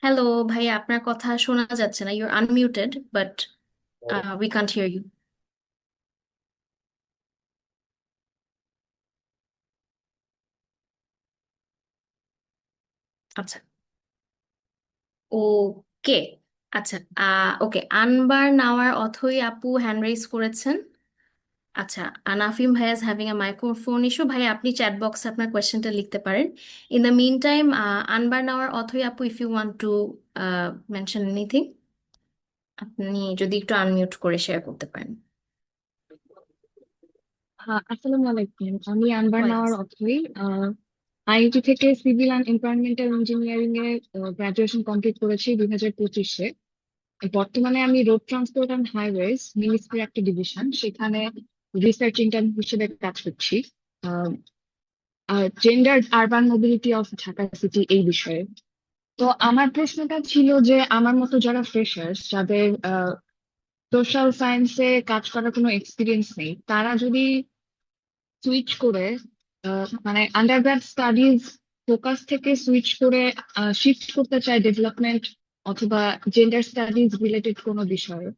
হ্যালো ভাইয়া, আপনার কথা শোনা যাচ্ছে না, you're unmuted but we can't hear you. আচ্ছা, ওকে, আচ্ছা, ওকে, আনবার নাওয়ার অথই আপু হ্যান্ড রেজ করেছেন। আচ্ছা, নাফিম ভাইয়া is having a microphone issue. ভাইয়া আপনি চ্যাট বক্সে আপনার কোয়েশ্চেনটা লিখতে পারেন। ইন দ্য মিন টাইম, আনবার নাওয়ার অথই আপু, if you want to mention anything, আপনি যদি একটু আনমিউট করে শেয়ার করতে পারেন। হ্যাঁ, আসসালামু আলাইকুম। আমি আনবার ওয়ালাইকুম নাওয়ার আসসালাম। অথই আইআইটি থেকে civil and environmental engineering A graduation complete করেছি 2025-এ। বর্তমানে আমি রোড ট্রান্সপোর্ট অ্যান্ড হাইওয়েজ মিনিস্ট্রির একটা ডিভিশন, সেখানে রিসার্চ ইন্টার্ন হিসেবে কাজ করছি। Gender urban mobility of Dhaka city এই বিষয়ে। তো আমার প্রশ্নটা ছিল যে আমার মতো যারা ফ্রেশার্স, যাদের সোশ্যাল সায়েন্সে কাজ করার কোনো এক্সপিরিয়েন্স নেই, তারা যদি সুইচ করে মানে আন্ডারগ্রাড স্টাডিজ ফোকাস থেকে সুইচ করে শিফট করতে চায় ডেভেলপমেন্ট অথবা জেন্ডার স্টাডিজ রিলেটেড কোনো বিষয়ে,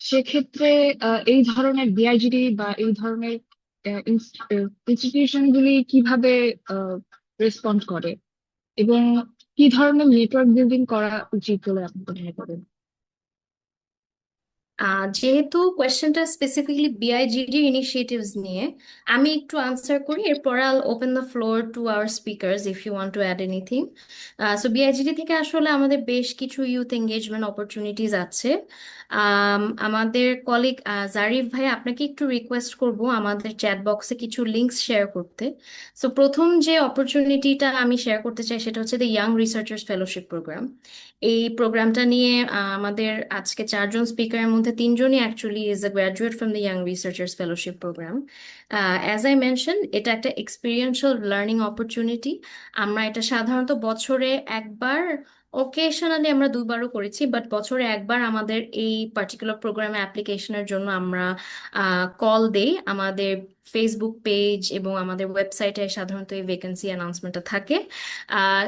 সেক্ষেত্রে এই ধরনের বিআইজিডি বা এই ধরনের ইনস্টিটিউশন গুলি কিভাবে রেসপন্ড করে এবং কি ধরনের নেটওয়ার্ক বিল্ডিং করা উচিত বলে আপনি মনে করেন? যেহেতু কোয়েশ্চেনটা স্পেসিফিকলি বিআইজিডি ইনিশিয়েটিভস নিয়ে, আমি একটু আনসার করি, এরপর I'll open the floor to our speakers if you want to add anything. So BIGD থেকে আসলে আমাদের বেশ কিছু ইউথ এঙ্গেজমেন্ট অপরচুনিটিস আছে। আমাদের কলিগ জারিফ ভাই, আপনাকে একটু রিকোয়েস্ট করব আমাদের চ্যাট বক্সে কিছু লিঙ্কস শেয়ার করতে। সো প্রথম যে অপরচুনিটিটা আমি শেয়ার করতে চাই সেটা হচ্ছে the young researchers fellowship program. এই প্রোগ্রামটা নিয়ে আমাদের আজকে 4জন স্পিকারের মধ্যে 3জনই actually is a graduate from the young researchers fellowship program. As I mention, এটা একটা এক্সপিরিয়েন্সিয়াল লার্নিং অপরচুনিটি। আমরা এটা সাধারণত বছরে একবার, ওকেশনালি আমরা 2বারও করেছি, বাট বছরে একবার আমাদের এই পার্টিকুলার প্রোগ্রামে অ্যাপ্লিকেশনের জন্য আমরা কল দেই। আমাদের ফেসবুক পেজ এবং আমাদের ওয়েবসাইটে সাধারণত এই ভ্যাকেন্সি অ্যানাউন্সমেন্টটা থাকে।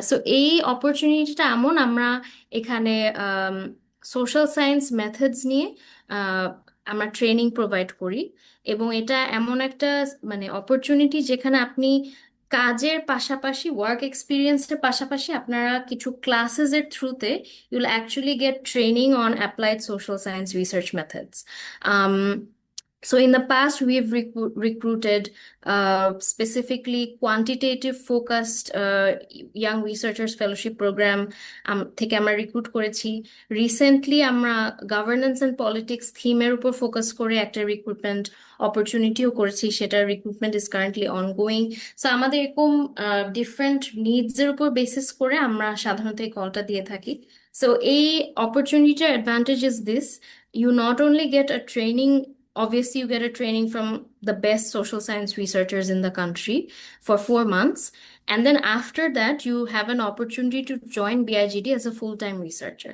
সো এই অপরচুনিটিটা এমন, আমরা এখানে সোশ্যাল সায়েন্স মেথডস নিয়ে আহ, আমরা ট্রেনিং প্রোভাইড করি। এবং এটা এমন একটা মানে অপরচুনিটি যেখানে আপনি কাজের পাশাপাশি ওয়ার্ক এক্সপিরিয়েন্সের পাশাপাশি আপনারা কিছু ক্লাসেস এর থ্রুতে you'll actually get training on applied social science research methods. So in the past, we've recruited specifically quantitative focused young researchers fellowship program থেকে আমরা রিক্রুট করেছি. রিসেন্টলি আমরা গভর্নেন্স অ্যান্ড পলিটিক্স থিমের উপর ফোকাস করে একটা রিক্রুটমেন্ট অপরচুনিটিও করেছি, সেটা recruitment is currently ongoing. So আমাদের এরকম ডিফারেন্ট নিডসের উপর বেসিস করে আমরা সাধারণত এই কলটা দিয়ে থাকি. সো এই অপরচুনিটির advantage is this: you not only get a training, obviously you get a training from the best social science researchers in the country for 4 months, and then after that you have an opportunity to join BIGD as a full-time researcher.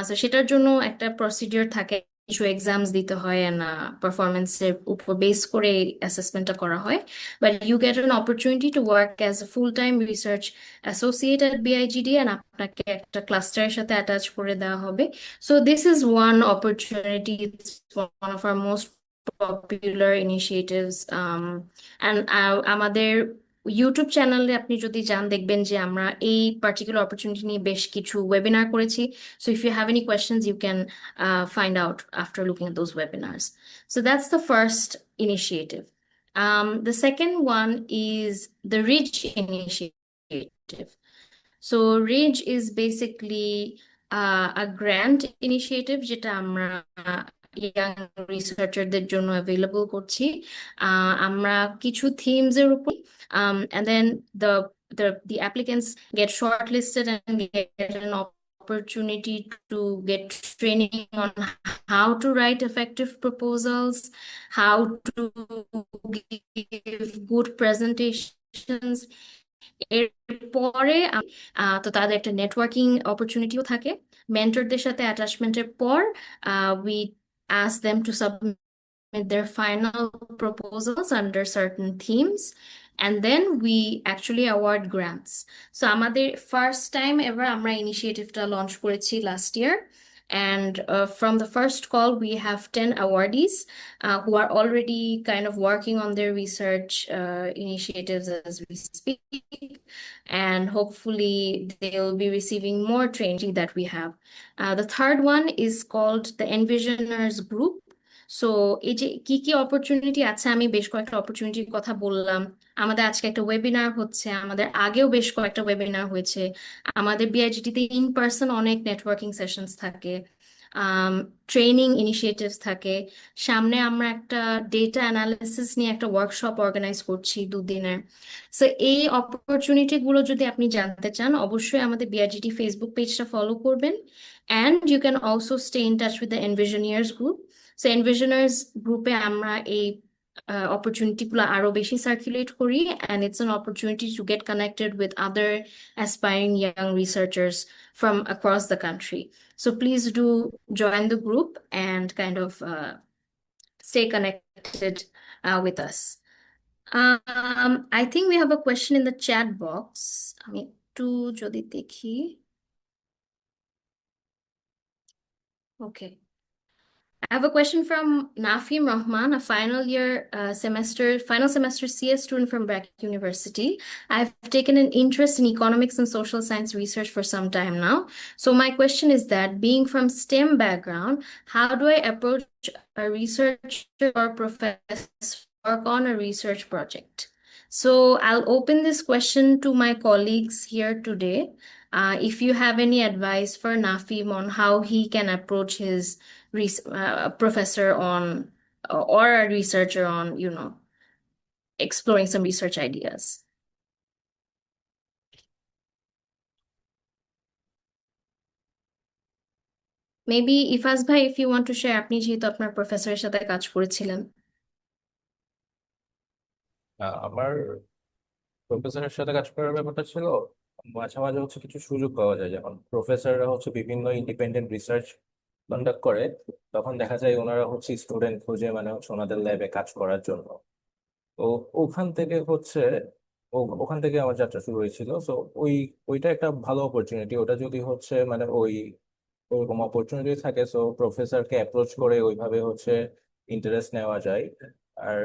So সেটার জন্য একটা প্রসিডিওর থাকে, কিছু এক্সামস দিতে হয় and পারফরমেন্সের উপর বেস করে অ্যাসেসমেন্টটা করা হয়, but you get an opportunity to work as a full-time research associate at BIGD and আপনাকে একটা ক্লাস্টারের সাথে অ্যাটাচ করে দেওয়া হবে. So this is one opportunity. It's one of our most popular initiatives. And আমাদের ইউটিউব চ্যানেলে আপনি যদি যান দেখবেন যে আমরা এই পার্টিকুলার অপরচুনিটি নিয়ে বেশ কিছু ওয়েবিনার করেছি. So if you have any questions, you can find out after looking at those webinars. So that's the first initiative. The second one is the RIDGE initiative. So RIDGE is basically a grant initiative যেটা আমরা ইয়াং রিসার্চারদের জন্য অ্যাভেলেবল করছি. আমরা কিছু থিমস এর উপর and then the applicants get shortlisted and get an opportunity to get training on how to write effective proposals, how to give good presentations. এরপরে তো তাদের একটা নেটওয়ার্কিং অপরচুনিটিও থাকে. মেন্টরদের সাথে অ্যাটাচমেন্টের পর we ask them to submit their final proposals under certain themes, and then we actually award grants. So আমাদের ফার্স্ট টাইম এভার আমরা ইনিশিয়েটিভটা লঞ্চ করেছি last year, and from the first call we have 10 awardees who are already kind of working on their research initiatives as we speak, and hopefully they'll be receiving more training that we have. The third one is called the Envisioners Group. So এই যে কি কি অপরচুনিটি আছে, আমি বেশ কয়েকটা অপরচুনিটির কথা বললাম. আমাদের আজকে একটা ওয়েবিনার হচ্ছে, আমাদের আগেও বেশ কয়েকটা ওয়েবিনার হয়েছে. আমাদের বিআইজিটিতে ইন পার্সন অনেক নেটওয়ার্কিং সেশনস থাকে, ট্রেনিং ইনিশিয়েটিভস থাকে. সামনে আমরা একটা ডেটা অ্যানালিসিস নিয়ে একটা ওয়ার্কশপ অর্গানাইজ করছি 2 দিনের. সো এই অপরচুনিটিগুলো যদি আপনি জানতে চান, অবশ্যই আমাদের বিআইজিটি ফেসবুক পেজটা ফলো করবেন, and you can also stay in touch with the Envisioneers group. So Envisioneers গ্রুপে আমরা এই অপরচুনিটিগুলো আরো বেশি সার্কুলেট করি, and it's an opportunity to get connected with other aspiring young researchers from across the country. So please do join the group and kind of stay connected with us. I think we have a question in the chat box. আমি একটু যদি দেখি. Okay. I have a question from Nafim Rahman, a final semester CS student from Brack University. I've taken an interest in economics and social science research for some time now. So my question is that, being from STEM background, how do I approach a researcher or professor work on a research project? So I'll open this question to my colleagues here today. If you have any advice for Nafim on how he can approach his professor on or a researcher on, exploring some research ideas. Maybe Ifaz bhai, if you want to share, আপনি যেহেতু আপনার প্রফেসরের সাথে কাজ করেছিলেন. আমার প্রফেসরের সাথে কাজ করার ব্যাপারটা ছিল, মাঝে মাঝে হচ্ছে কিছু সুযোগ পাওয়া যায়, যেমন প্রফেসররা হচ্ছে বিভিন্ন ইন্ডিপেন্ডেন্ট রিসার্চ কন্ডাক্ট করে, তখন দেখা যায় ওনারা হচ্ছে স্টুডেন্ট খুঁজে মানে হচ্ছে ওনাদের ল্যাবে কাজ করার জন্য। তো ওখান থেকে হচ্ছে ওখান থেকে আমার যাত্রা শুরু হয়েছিল। তো ওইটা একটা ভালো অপরচুনিটি। ওটা যদি হচ্ছে মানে ওরকম অপরচুনিটি থাকে, সো প্রফেসরকে অ্যাপ্রোচ করে ওইভাবে হচ্ছে ইন্টারেস্ট নেওয়া যায়। আর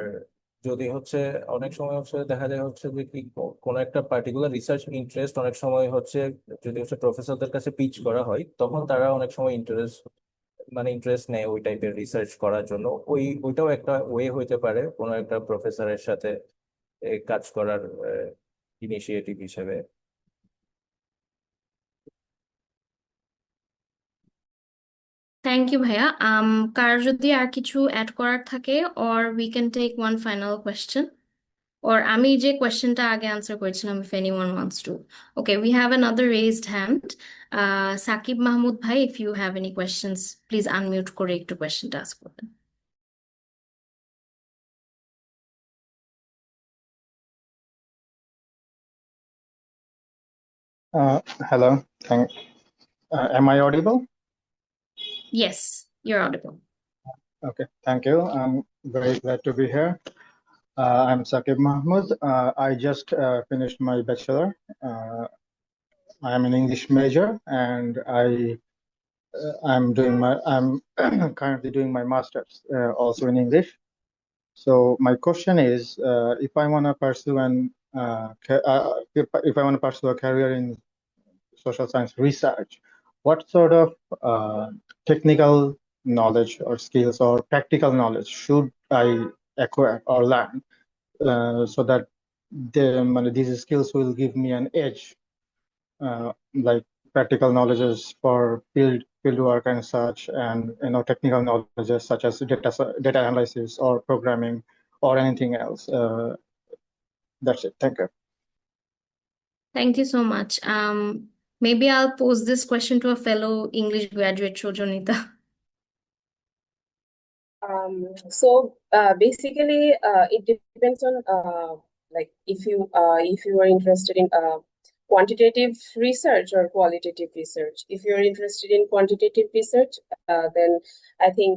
যদি হচ্ছে অনেক সময় হচ্ছে দেখা যায় হচ্ছে যে কি কোনো একটা পার্টিকুলার রিসার্চ ইন্টারেস্ট অনেক সময় হচ্ছে যদি হচ্ছে প্রফেসরদের কাছে পিচ করা হয় তখন তারা অনেক সময় ইন্টারেস্ট নেয় ওই টাইপের রিসার্চ করার জন্য। ওইটাও একটা ওয়ে হইতে পারে কোনো একটা প্রফেসরের সাথে কাজ করার ইনিশিয়েটিভ হিসেবে। থ্যাংক ইউ ভাইয়া। কার যদি আর কিছু অ্যাড করার থাকে, or we can take one final question, or আমি যে কোয়েশ্চেনটা আগে আনসার করেছিলাম, if anyone wants to. Okay, we have another raised hand. Shakib Mahmud ভাই, if you have any questions, please unmute করে একটু কোয়েশ্চেনটা আস্ক করবেন। Hello. Am I audible? Yes, you're audible. Okay, thank you. I'm very glad to be here. I'm Saqib Mahmood. I just finished my bachelor. I am an English major, and I'm currently doing my master's also in English. So my question is, if I want to pursue if I want to pursue a career in social science research, what sort of technical knowledge or skills or practical knowledge should I acquire or learn so that these skills will give me an edge, like practical knowledges for field work and such, and technical knowledges such as data analysis or programming or anything else. That's it. Thank you. Thank you so much. Maybe I'll pose this question to a fellow English graduate, Shojonita. So basically, it depends on like if you are interested in quantitative research or qualitative research. If you're interested in quantitative research, then I think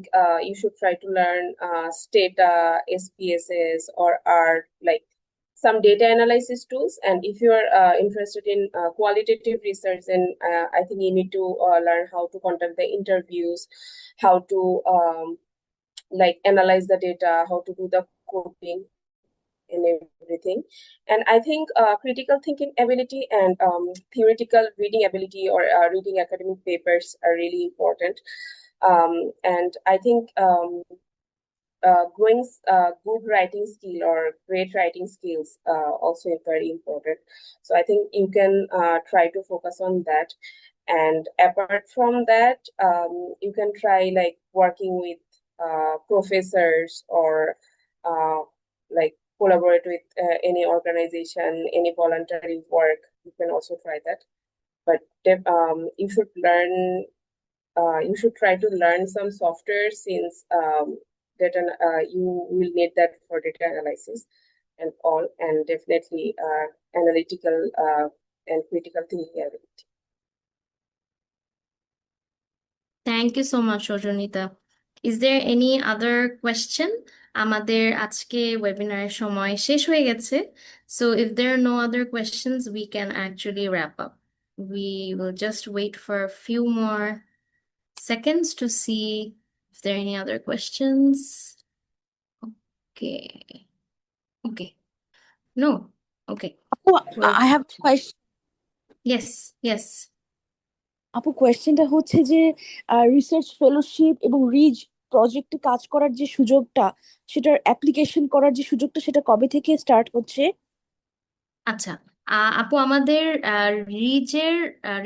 you should try to learn Stata, SPSS, or R, like some data analysis tools. And if you are interested in qualitative research, then I think you need to learn how to conduct the interviews, how to like analyze the data, how to do the coding and everything. And I think critical thinking ability and theoretical reading ability or reading academic papers are really important. And I think growing good writing skill or great writing skills also is very important. So I think you can try to focus on that. And apart from that, you can try like working with professors or like collaborate with any organization, any voluntary work. You can also try that. But you should learn. You should try to learn some software since data you will need that for data analysis and all, and definitely analytical and critical thinking ability. Thank you so much, Shojonita. Is there any other question? আমাদের আজকে ওয়েবিনারের সময় শেষ হয়ে গেছে। So if there are no other questions, we can actually wrap up. We will just wait for a few more seconds to see if there are any other questions. Okay. Okay. No. Okay. আপু, Well, I have a question. yes. আপু, কোয়েশ্চেনটা হচ্ছে যে রিসার্চ ফেলোশিপ এবং রিজ প্রজেক্টে কাজ করার যে সুযোগটা, সেটার অ্যাপ্লিকেশন করার যে সুযোগটা, সেটা কবে থেকে স্টার্ট হচ্ছে? আচ্ছা, আপু আমাদের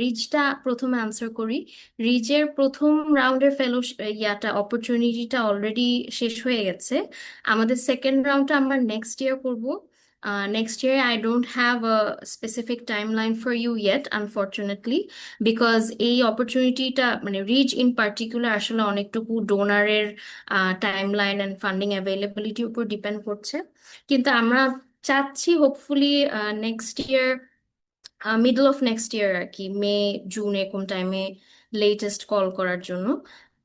রিজটা প্রথমে আনসার করি। রিজের প্রথম রাউন্ডের অপরচুনিটিটা অলরেডি শেষ হয়ে গেছে। আমাদের সেকেন্ড রাউন্ডটা আমরা নেক্সট ইয়ার করব। Next year, I don't have a specific timeline for you yet, unfortunately, because এই অপরচুনিটিটা মানে রিচ ইন পার্টিকুলার আসলে অনেকটুকু ডোনারের টাইমলাইন অ্যান্ড ফান্ডিং অ্যাভেলেবিলিটির উপর ডিপেন্ড করছে। কিন্তু আমরা চাচ্ছি hopefully next year, middle of next year আর কি, মে জুন এরকম টাইমে লেটেস্ট কল করার জন্য।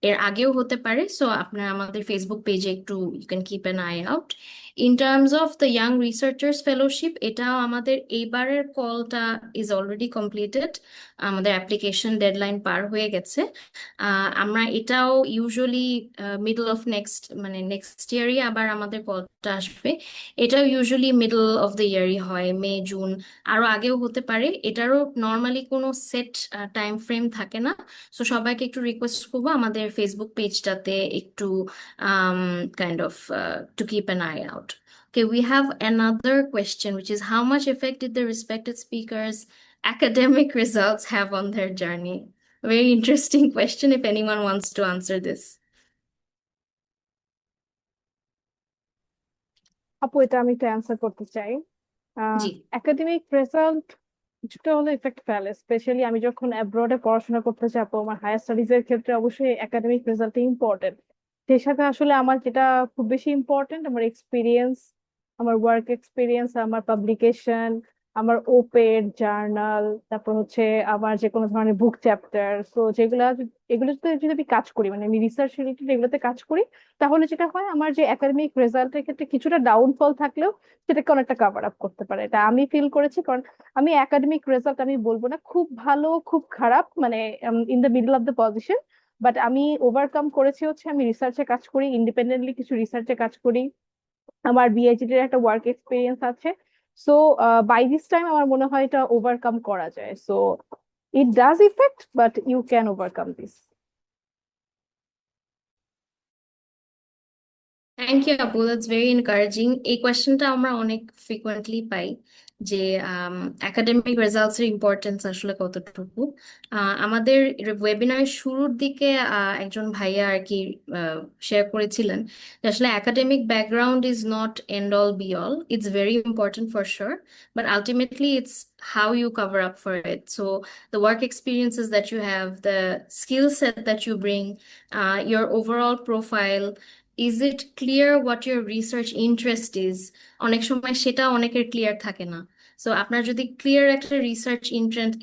এর আগেও হতে পারে, সো আপনারা আমাদের ফেসবুক পেজে একটু you can keep an eye out. In terms of the Young Researchers Fellowship, এটাও আমাদের এইবারের কলটা is already completed. আমাদের অ্যাপ্লিকেশন ডেডলাইন পার হয়ে গেছে। আমরা এটাও ইউজুয়ালি মিডল অফ নেক্সট ইয়ারই আবার আমাদের কলটা আসবে। এটাও ইউজুয়ালি মিডল অফ দ্য ইয়ারই হয়, মে জুন, আরো আগেও হতে পারে। এটারও নর্মালি কোনো সেট টাইম ফ্রেম থাকে না। সো সবাইকে একটু রিকোয়েস্ট করবো আমাদের ফেসবুক পেজটাতে একটু kind of to keep an eye out. Okay, we have another question, which is how much effect did the respected speakers' academic results have on their journey? Very interesting question if anyone wants to answer this. আপু এটা আমি একটু অ্যান্সার করতে চাই। জি। একাডেমিক রেজাল্ট কিছুটা হলে ইফেক্ট ফেলে, স্পেশালি আমি যখন অ্যাব্রডে পড়াশোনা করতে যাবো, আমার হায়ার স্টাডিজ এর ক্ষেত্রে অবশ্যই একাডেমিক রেজাল্ট ইম্পর্টেন্ট। সেই সাথে আসলে আমার যেটা খুব বেশি ইম্পর্টেন্ট, আমার এক্সপিরিয়েন্স, আমার ওয়ার্ক এক্সপিরিয়েন্স, আমার পাবলিকেশন, আমার ওপেড জার্নাল, তারপর হচ্ছে আমার যে কোনো ধরনের বুক চ্যাপ্টার। তো এগুলোতে যদি আমি কাজ করি, মানে আমি রিসার্চ রিলেটেড এগুলোতে কাজ করি, তাহলে যেটা হয় আমার যে একাডেমিক রেজাল্টের ক্ষেত্রে কিছুটা ডাউনফল থাকলেও সেটাকে অনেকটা কাভার আপ করতে পারে। এটা আমি ফিল করেছি, কারণ আমি একাডেমিক রেজাল্ট আমি বলবো না খুব ভালো খুব খারাপ, মানে in the middle of the position, but আমি ওভারকাম করেছি হচ্ছে আমি রিসার্চে কাজ করি, ইন্ডিপেন্ডেন্টলি কিছু রিসার্চে কাজ করি, আমার বিএইচডি এর একটা ওয়ার্ক এক্সপিরিয়েন্স আছে। সো বাই দিস টাইম আমার মনে হয় এটা ওভারকাম করা যায়। So it does affect, but you can overcome this. Thank you আপু, দ্যাটস ভেরি এনকারেজিং। এই কোয়েশ্চেনটা আমরা অনেক ফ্রিকোয়েন্টলি পাই যে একাডেমিক রেজাল্টস এর ইম্পর্টেন্স আসলে কতটুকু। আমাদের ওয়েবিনারের শুরুর দিকে একজন ভাইয়া আর কি শেয়ার করেছিলেন যে আসলে academic background is not end all be all, it's very important for sure, but ultimately it's how you cover up for it. So the work experiences that you have, the skill set that you bring, your overall profile, is it clear what your research interest is? অনেক সময় সেটা অনেকের ক্লিয়ার থাকে না। সো আপনার যদি ক্লিয়ার একটা রিসার্চ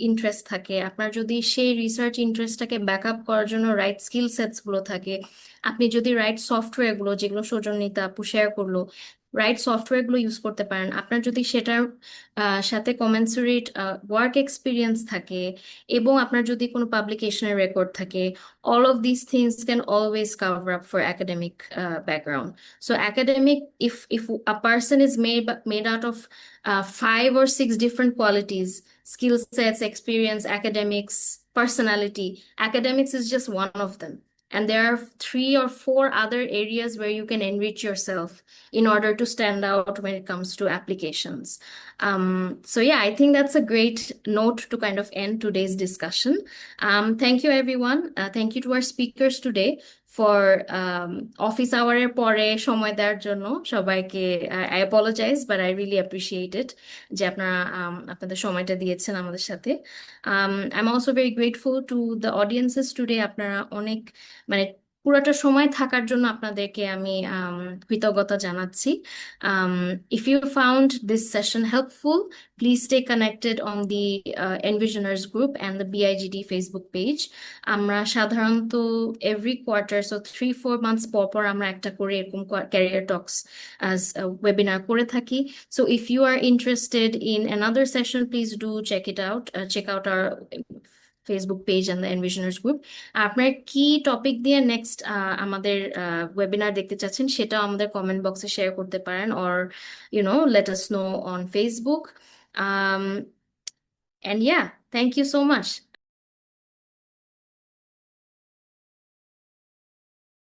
ইন্টারেস্ট থাকে, আপনার যদি সেই রিসার্চ ইন্টারেস্টটাকে ব্যাক আপ করার জন্য রাইট স্কিল সেটস গুলো থাকে, আপনি যদি রাইট সফটওয়্যার গুলো, যেগুলো সৌজন্যিতা আপু শেয়ার করলো, রাইট সফটওয়্যার গুলো ইউজ করতে পারেন, আপনার যদি সেটার সাথে কমেন্সুরেট ওয়ার্ক এক্সপিরিয়েন্স থাকে, এবং আপনার যদি কোনো পাবলিকেশনের রেকর্ড থাকে, all of these things can always cover up for academic background. So academic, if a person is made out of 5 or 6 different qualities, skill sets, experience, academics, personality, academics is just one of them. And there are 3 or 4 other areas where you can enrich yourself in order to stand out when it comes to applications. So yeah, I think that's a great note to kind of end today's discussion. Thank you, everyone. Thank you to our speakers today for office hour এর পরে সময় দেওয়ার জন্য সবাইকে। I apologize, but I really appreciate it যে আপনারা আপনাদের সময়টা দিয়েছেন আমাদের সাথে। I'm also very grateful to the audiences today. আপনারা অনেক মানে পুরোটা সময় থাকার জন্য আপনাদেরকে আমি কৃতজ্ঞতা জানাচ্ছি। If you found this session helpful, please stay connected on the Envisioners group and the BIGD Facebook page. আমরা সাধারণত every quarter, so 3-4 months পর আমরা একটা করে এরকম career talks as webinar করে থাকি. So if you are interested in another session, please do check it out. Check out our Facebook page and the Envisioners group. আপনার কি টপিক দিয়ে নেক্সট আমাদের ওয়েবিনার দেখতে চাচ্ছেন সেটাও আমাদের কমেন্ট বক্সে শেয়ার করতে পারেন, or let us know on Facebook. And yeah, thank you so much.